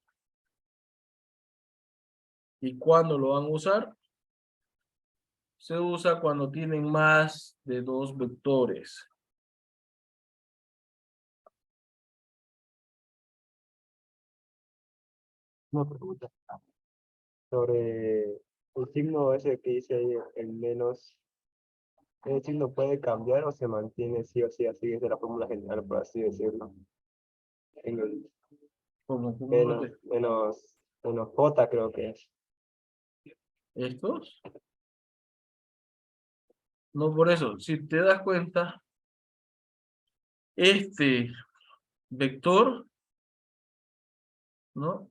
y cuándo lo van a usar. Se usa cuando tienen más de 2 vectores. Una pregunta sobre el signo ese que dice ahí, el menos. ¿El signo puede cambiar o se mantiene sí o sí así desde la fórmula general, por así decirlo? En el Como menos J creo que es. estos. No por eso. Si te das cuenta, este vector, ¿no?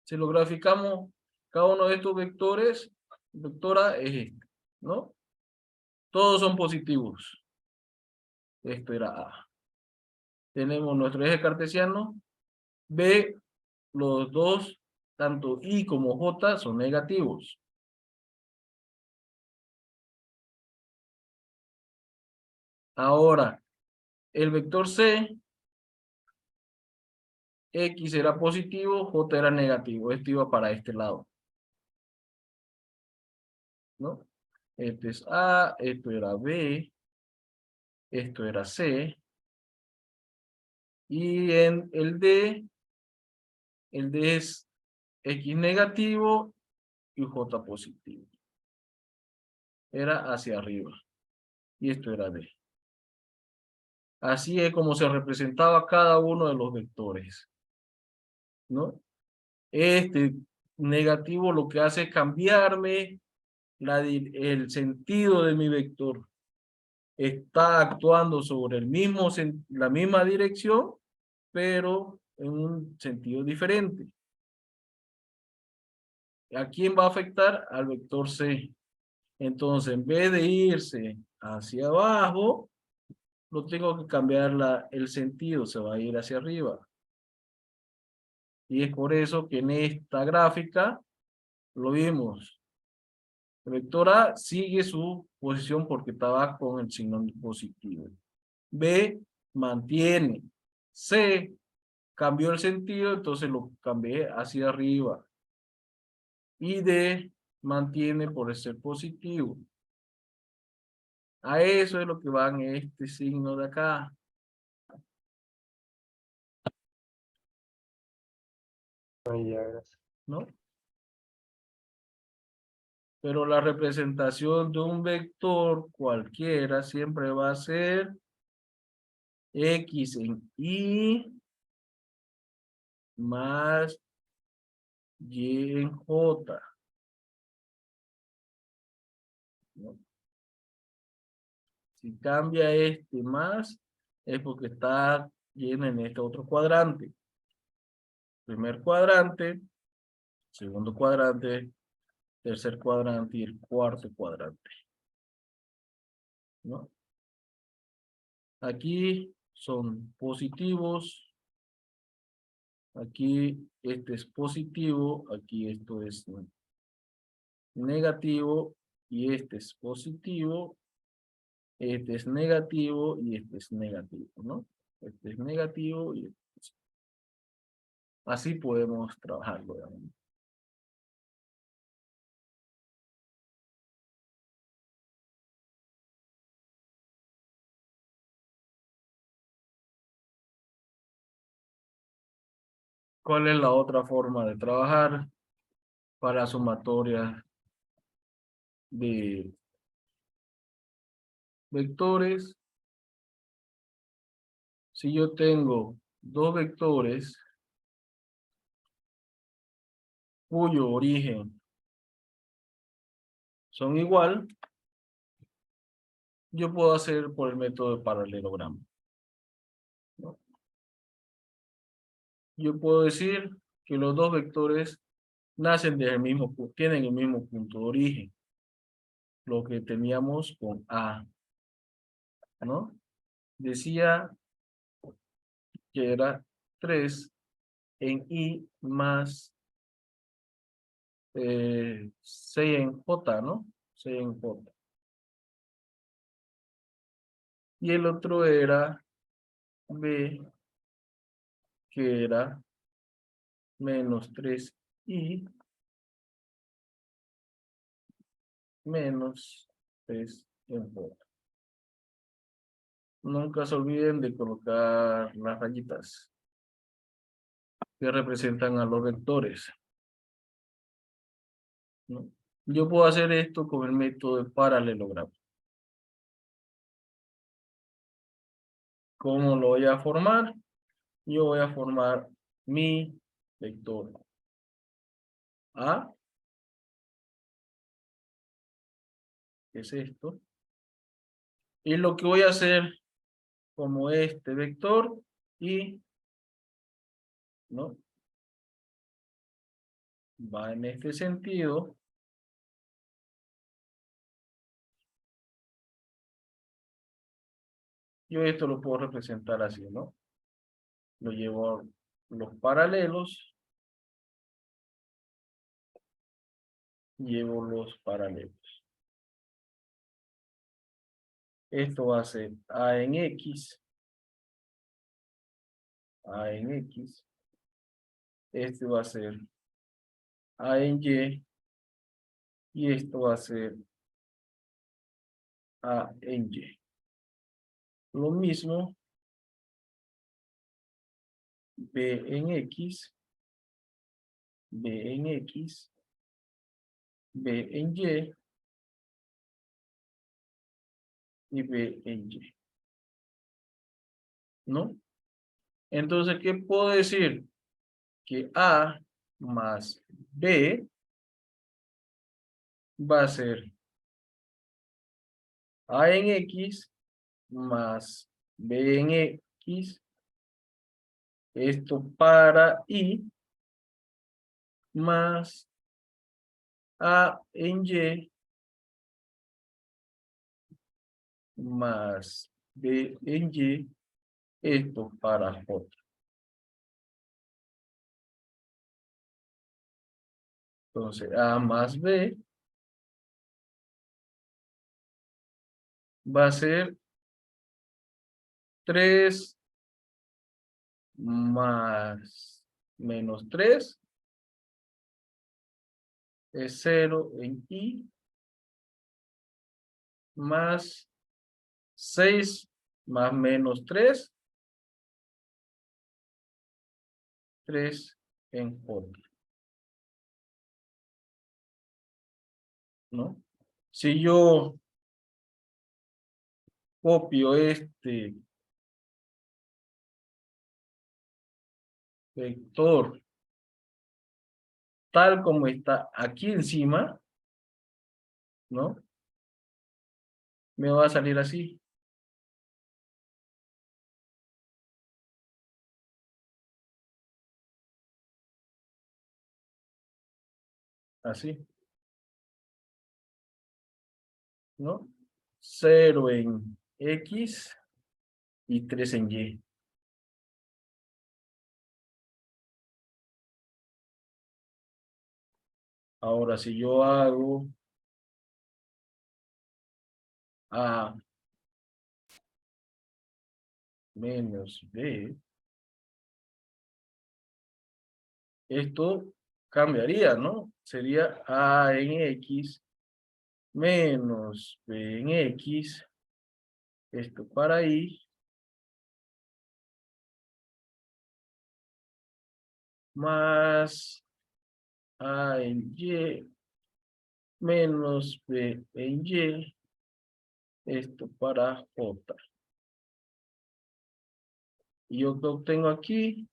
Si lo graficamos, cada uno de estos vectores, vectora es este, ¿no? Todos son positivos. Esto era A. Tenemos nuestro eje cartesiano. B, los dos, tanto I como J, son negativos. Ahora, el vector C, X era positivo, J era negativo. Esto iba para este lado, ¿no? Este es A, esto era B, esto era C. Y en el D es X negativo y J positivo. Era hacia arriba. Y esto era D. Así es como se representaba cada uno de los vectores, ¿no? Este negativo lo que hace es cambiarme el sentido de mi vector. Está actuando sobre la misma dirección, pero en un sentido diferente. ¿A quién va a afectar? Al vector C. Entonces, en vez de irse hacia abajo, lo tengo que cambiar el sentido, se va a ir hacia arriba. Y es por eso que en esta gráfica lo vimos. El vector A sigue su posición porque estaba con el signo positivo. B mantiene. C cambió el sentido, entonces lo cambié hacia arriba. Y D mantiene por ser positivo. A eso es lo que van este signo de acá. Ay, ya, gracias. ¿No? Pero la representación de un vector cualquiera siempre va a ser X en Y más Y en J. ¿No? Si cambia este más, es porque está lleno en este otro cuadrante. Primer cuadrante, segundo cuadrante, tercer cuadrante y el cuarto cuadrante. ¿No? Aquí son positivos. Aquí este es positivo. Aquí esto es negativo. Y este es positivo. Este es negativo y este es negativo, ¿no? Este es negativo y este es positivo. Así podemos trabajarlo, digamos. ¿Cuál es la otra forma de trabajar para sumatoria de vectores? Si yo tengo dos vectores cuyo origen son igual, yo puedo hacer por el método de paralelogramo, ¿no? Yo puedo decir que los dos vectores nacen del mismo, tienen el mismo punto de origen, lo que teníamos con A, ¿no? Decía que era 3 en I más 6 en J, ¿no? 6 en J. Y el otro era B, que era menos 3I menos 3 en J. Nunca se olviden de colocar las rayitas que representan a los vectores, ¿no? Yo puedo hacer esto con el método de paralelogramo. ¿Cómo lo voy a formar? Yo voy a formar mi vector A, que es esto, y lo que voy a hacer como este vector y, ¿no? Va en este sentido. Yo esto lo puedo representar así, ¿no? Lo llevo a los paralelos. Llevo los paralelos. Esto va a ser A en X. A en X. Este va a ser A en Y. Y esto va a ser A en Y. Lo mismo. B en X. B en X. B en Y. Y B en Y. ¿No? Entonces, ¿qué puedo decir? Que A más B va a ser A en X más B en X. Esto para Y más A en Y más B en Y. Esto para J. Entonces, A más B va a ser 3 más menos 3 es 0 en Y más 6 más menos 3 en J, ¿no? Si yo copio este vector tal como está aquí encima, ¿no? Me va a salir así. Así, ¿no? 0 en X y 3 en Y. Ahora, si yo hago A menos B, esto cambiaría, ¿no? Sería A en X menos B en X, esto para ahí, más A en Y menos B en Y, esto para J. Y yo que obtengo aquí,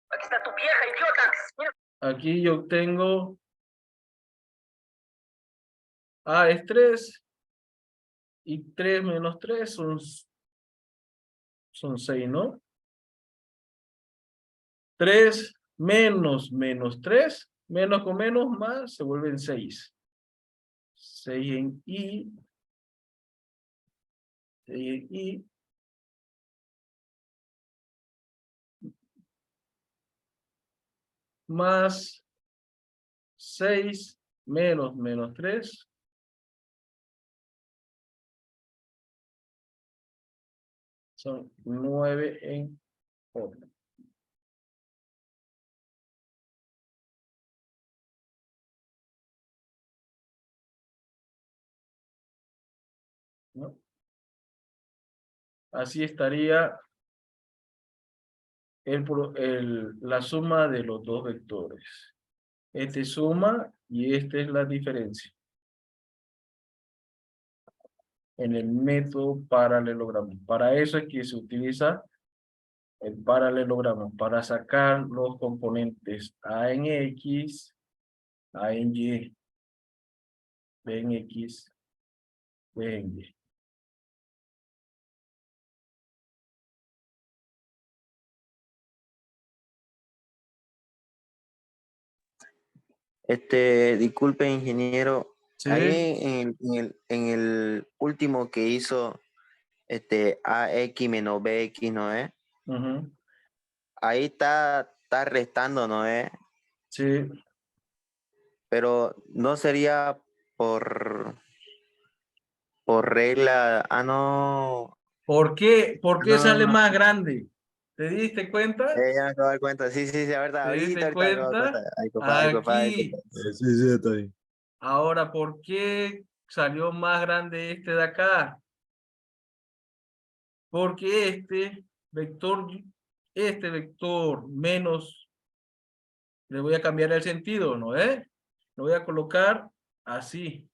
Aquí está tu vieja, idiota. Mira. aquí yo obtengo A es 3 y 3 menos 3 son 6, ¿no? 3 menos 3, menos con menos más, se vuelven 6. 6 en Y, 6 en Y, más 6 menos 3, son 9 en J. ¿No? Así estaría la suma de los dos vectores. Este suma y esta es la diferencia. En el método paralelogramo. Para eso es que se utiliza el paralelogramo, para sacar los componentes A en X, A en Y, B en X, B en Y. Disculpe, ingeniero, ¿Sí? ahí en el último que hizo, AX menos BX, ¿no es? Ujú. Ahí está restando, ¿no es? Sí. Pero no sería por regla, no, ¿Por qué sale más grande? ¿Te diste cuenta? ya me acabo de dar cuenta, sí, ¿Te diste ahorita me acabo de dar cuenta, cuenta? ay, compa. Aquí. Sí, sí, está bien. Ahora, ¿por qué salió más grande este de acá? Porque este vector menos, le voy a cambiar el sentido, ¿no? Lo voy a colocar así,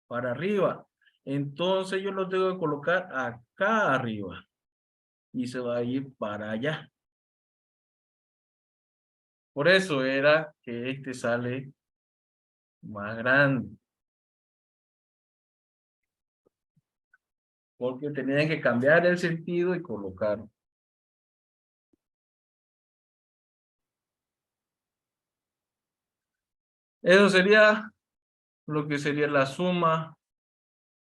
para arriba. Entonces yo lo tengo que colocar acá arriba. Y se va a ir para allá. Por eso era que este sale más grande. Porque tenían que cambiar el sentido y colocar. Eso sería lo que sería la suma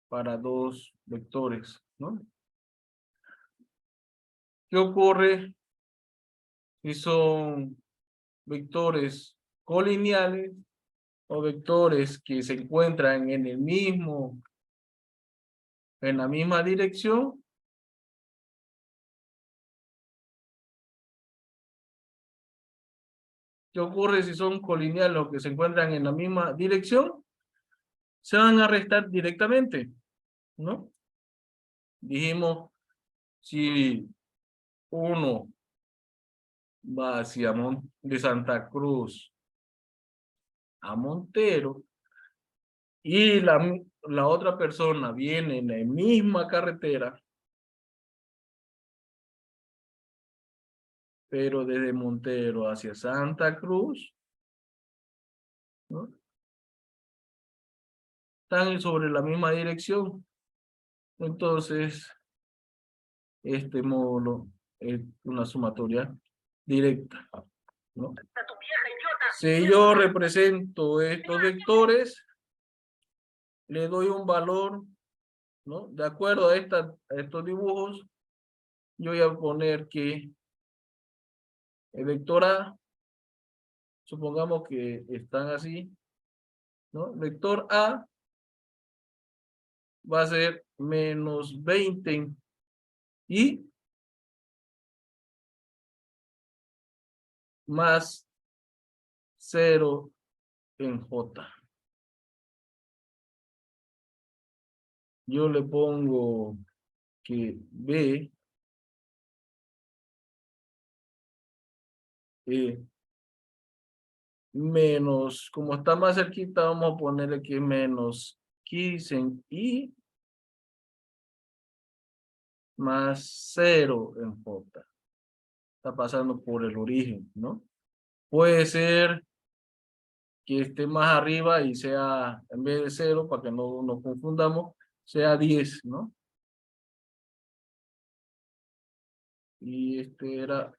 para dos vectores, ¿no? ¿Qué ocurre si son vectores colineales o vectores que se encuentran en la misma dirección? ¿Qué ocurre si son colineales o que se encuentran en la misma dirección? Se van a restar directamente, ¿no? Dijimos, si uno va hacia de Santa Cruz a Montero y la otra persona viene en la misma carretera, pero desde Montero hacia Santa Cruz, ¿no? Están sobre la misma dirección. Entonces, este módulo es una sumatoria directa, ¿no? A tu vieja, idiota. Si yo represento estos vectores, le doy un valor, ¿no? De acuerdo a estos dibujos, yo voy a poner que el vector A, supongamos que están así, ¿no? Vector A va a ser menos 20 y más 0 en J. Yo le pongo que B menos, como está más cerquita, vamos a ponerle que menos 15 en I más 0 en J. Está pasando por el origen, ¿no? Puede ser que esté más arriba y sea, en vez de 0, para que no nos confundamos, sea 10, ¿no? Y este era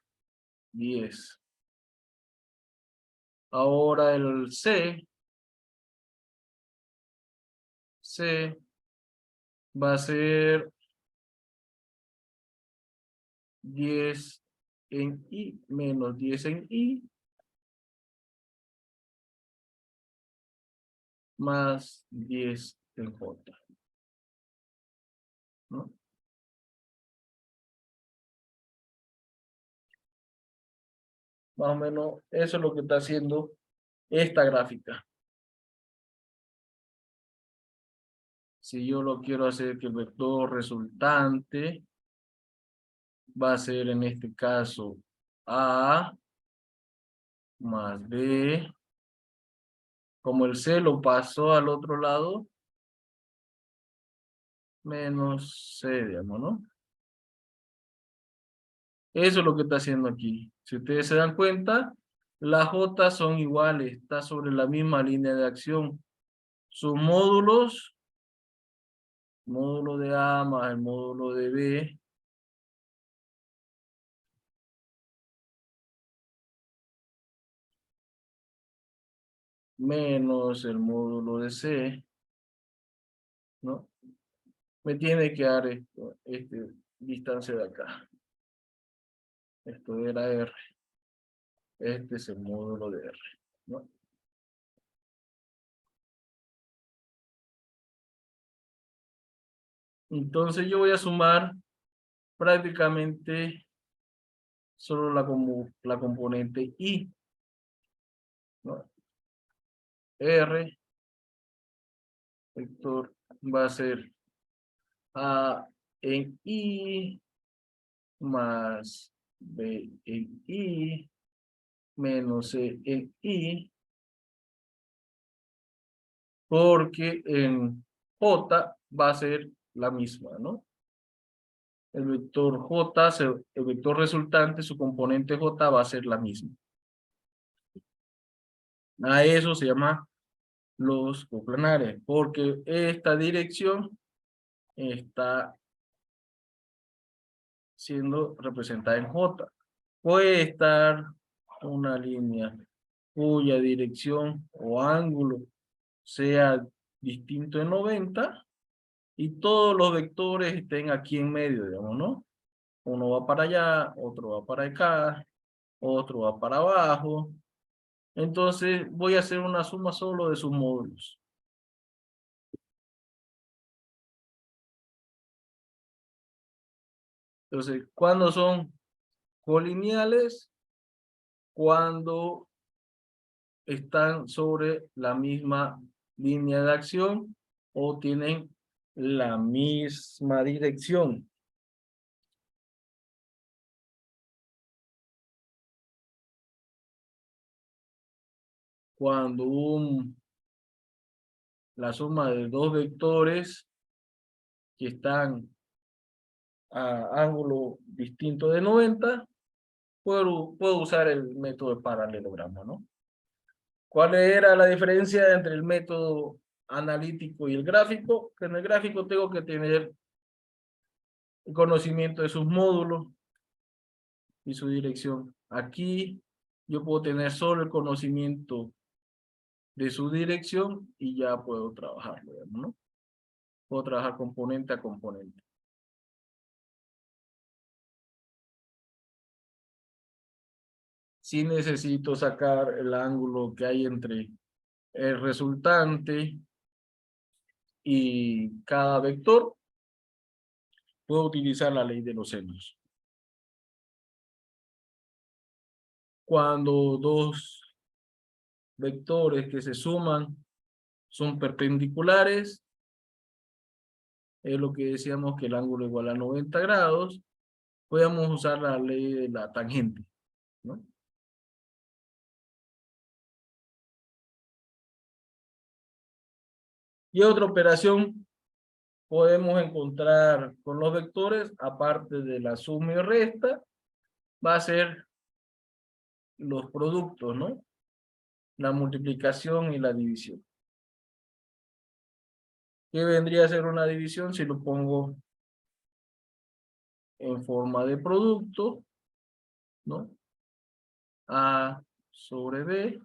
10. Ahora el C va a ser 10 en I menos 10 en I más 10 en J, ¿no? Más o menos eso es lo que está haciendo esta gráfica. Si yo lo quiero hacer que el vector resultante va a ser en este caso A más B. Como el C lo pasó al otro lado, menos C, digamos, ¿no? Eso es lo que está haciendo aquí. Si ustedes se dan cuenta, las J son iguales, está sobre la misma línea de acción. Sus módulos, módulo de A más el módulo de B, menos el módulo de C, ¿no? Me tiene que dar distancia de acá. Esto era R. Este es el módulo de R, ¿no? Entonces yo voy a sumar prácticamente solo la componente I, ¿no? R, vector, va a ser A en I más B en I menos C en I, porque en J va a ser la misma, ¿no? El vector J, el vector resultante, su componente J va a ser la misma. A eso se llama los coplanares, porque esta dirección está siendo representada en J. Puede estar una línea cuya dirección o ángulo sea distinto en 90 y todos los vectores estén aquí en medio, digamos, ¿no? Uno va para allá, otro va para acá, otro va para abajo. Entonces voy a hacer una suma solo de sus módulos. Entonces, ¿cuándo son colineales? Cuando están sobre la misma línea de acción o tienen la misma dirección. Cuando la suma de dos vectores que están a ángulo distinto de 90 puedo usar el método de paralelogramo, ¿no? ¿Cuál era la diferencia entre el método analítico y el gráfico? Que en el gráfico tengo que tener el conocimiento de sus módulos y su dirección. Aquí yo puedo tener solo el conocimiento de su dirección y ya puedo trabajarlo, ¿no? Puedo trabajar componente a componente. Si necesito sacar el ángulo que hay entre el resultante y cada vector, puedo utilizar la ley de los senos. Cuando dos vectores que se suman son perpendiculares, es lo que decíamos que el ángulo igual a 90 grados, podemos usar la ley de la tangente, ¿no? Y otra operación podemos encontrar con los vectores, aparte de la suma y resta, va a ser los productos, ¿no? La multiplicación y la división. ¿Qué vendría a ser una división si lo pongo en forma de producto, ¿no? A sobre B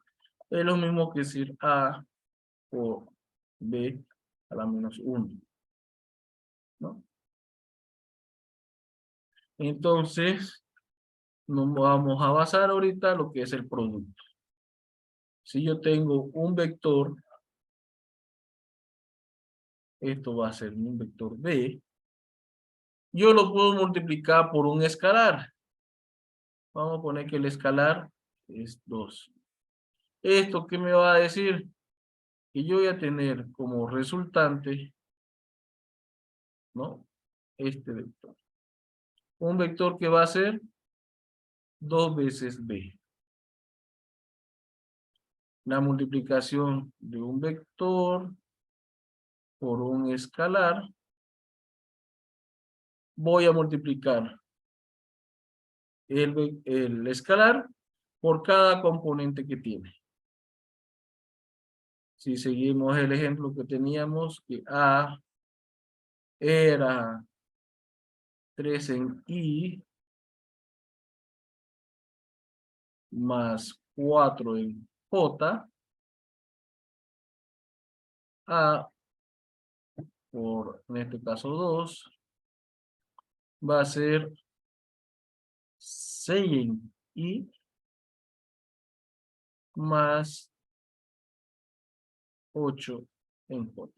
es lo mismo que decir A por B a la menos 1, ¿no? Entonces, nos vamos a basar ahorita en lo que es el producto. Si yo tengo un vector, esto va a ser un vector B, yo lo puedo multiplicar por un escalar. Vamos a poner que el escalar es 2. ¿Esto qué me va a decir? Que yo voy a tener como resultante, ¿no? Este vector. Un vector que va a ser 2 veces B. La multiplicación de un vector por un escalar. Voy a multiplicar el escalar por cada componente que tiene. Si seguimos el ejemplo que teníamos, que A era 3 en I más 4 en J, A por, en este caso 2, va a ser 6 en I más 8 en J.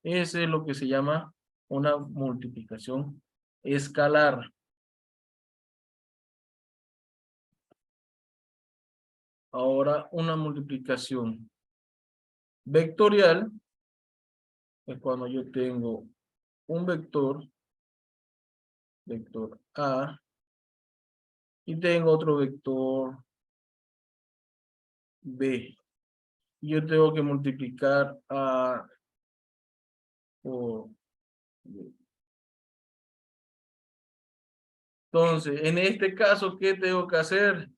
Ese es lo que se llama una multiplicación escalar. Ahora, una multiplicación vectorial es cuando yo tengo un vector A, y tengo otro vector B. Y yo tengo que multiplicar A por B. Entonces, en este caso, ¿qué tengo que hacer?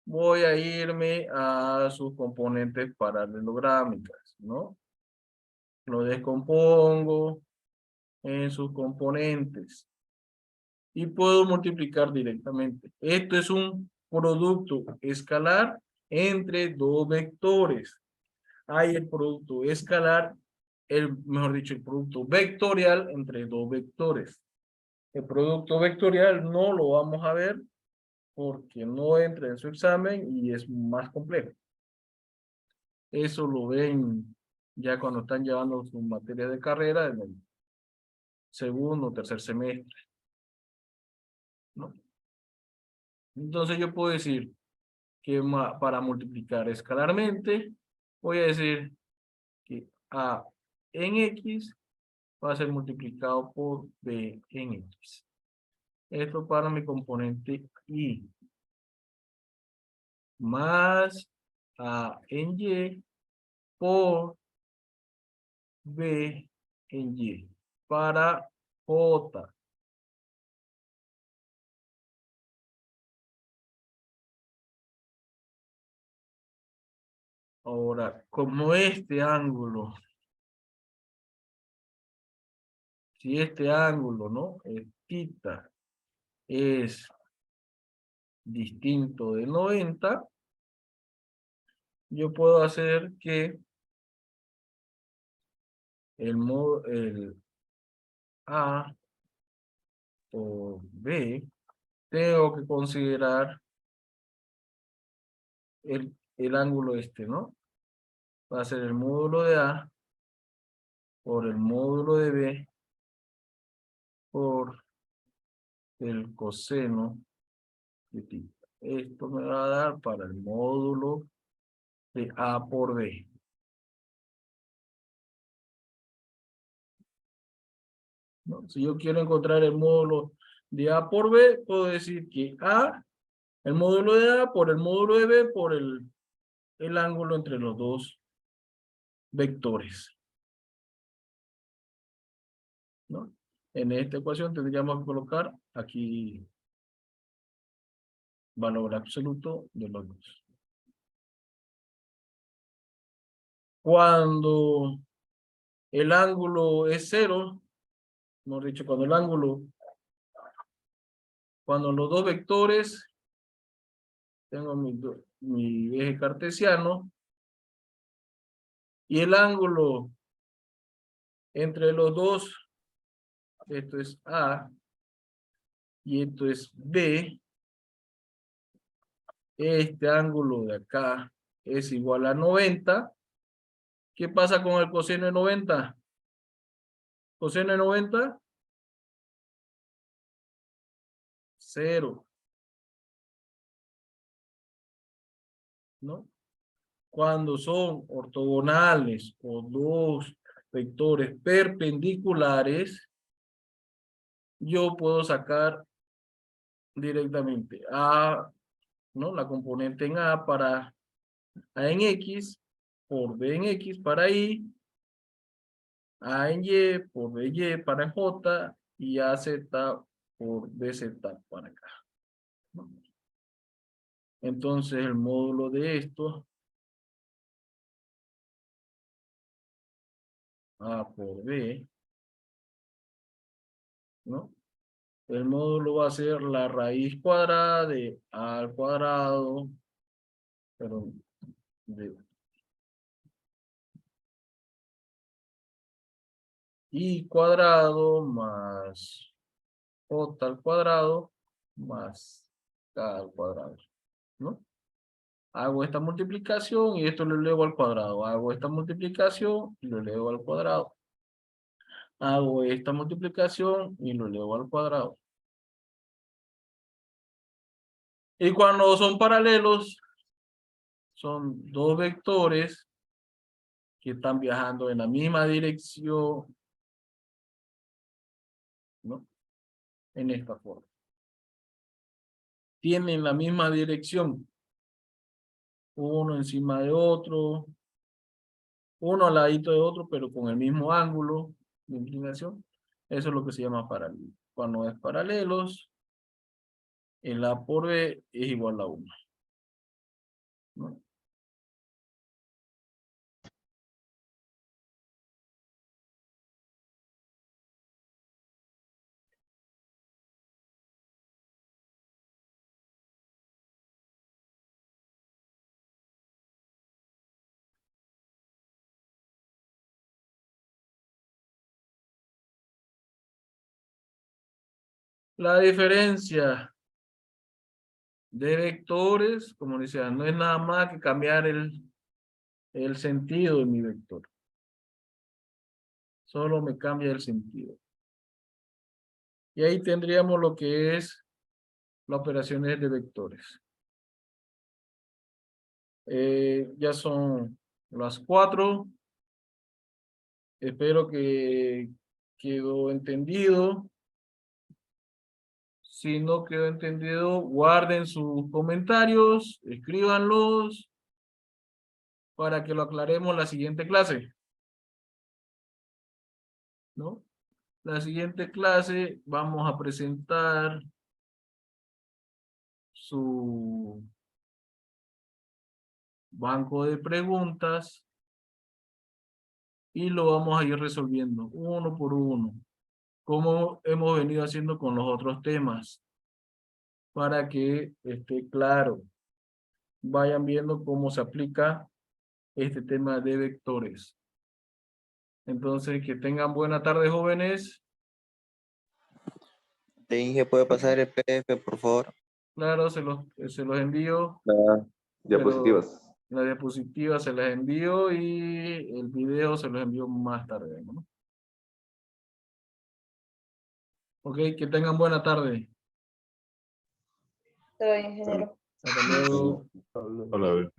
Voy a irme a sus componentes paralelográmicas, ¿no? Lo descompongo en sus componentes y puedo multiplicar directamente. Esto es un producto escalar entre dos vectores. Hay el producto escalar, mejor dicho, el producto vectorial entre dos vectores. El producto vectorial no lo vamos a ver porque no entra en su examen y es más complejo. Eso lo ven ya cuando están llevando sus materias de carrera en el segundo o tercer semestre, ¿no? Entonces yo puedo decir que para multiplicar escalarmente, voy a decir que A en X va a ser multiplicado por B en X. Esto para mi componente Y. Más A en Y por B en Y. Para J. Ahora, como este ángulo, si este ángulo, ¿no? Theta es distinto de 90, yo puedo hacer que el A o B, tengo que considerar el ángulo este, ¿no? Va a ser el módulo de A por el módulo de B por el coseno de theta. Esto me va a dar para el módulo de A por B. ¿No? Si yo quiero encontrar el módulo de A por B, puedo decir que A, el módulo de A por el módulo de B por el ángulo entre los dos vectores. ¿No? En esta ecuación tendríamos que colocar aquí valor absoluto de los dos. Cuando el ángulo es cero, hemos dicho, cuando los dos vectores, tengo mi eje cartesiano, y el ángulo entre los dos, esto es A, y esto es B, este ángulo de acá es igual a 90. ¿Qué pasa con el coseno de 90? Coseno de 90, 0. ¿No? Cuando son ortogonales o dos vectores perpendiculares, yo puedo sacar directamente A, ¿no? La componente en A para A en X, por B en X para Y, A en Y, por BY para J, y AZ por BZ para acá. ¿No? Entonces el módulo de esto, A por B, ¿no? El módulo va a ser la raíz cuadrada de A al cuadrado, perdón, de I cuadrado más J al cuadrado más K al cuadrado, ¿no? Hago esta multiplicación y esto lo elevo al cuadrado. Hago esta multiplicación y lo elevo al cuadrado. Hago esta multiplicación y lo elevo al cuadrado. Y cuando son paralelos, son dos vectores que están viajando en la misma dirección, ¿no? En esta forma. Tienen la misma dirección. Uno encima de otro. Uno al ladito de otro, pero con el mismo ángulo de inclinación. Eso es lo que se llama paralelo. Cuando es paralelos, el A por B es igual a 1. ¿No? La diferencia de vectores, como decía, no es nada más que cambiar el sentido de mi vector. Solo me cambia el sentido. Y ahí tendríamos lo que es las operaciones de vectores. Ya son las 4. Espero que quedó entendido. Si no quedó entendido, guarden sus comentarios, escríbanlos para que lo aclaremos la siguiente clase. ¿No? La siguiente clase vamos a presentar su banco de preguntas y lo vamos a ir resolviendo uno por uno, como hemos venido haciendo con los otros temas, para que esté claro. Vayan viendo cómo se aplica este tema de vectores. Entonces, que tengan buena tarde, jóvenes. Te Inge, ¿puede pasar el PDF, por favor? Claro, se los envío. Las pero diapositivas. La diapositiva se las envío y el video se los envío más tarde, ¿no? Ok, que tengan buena tarde. Todo bien, ingeniero. Hasta luego. Hola,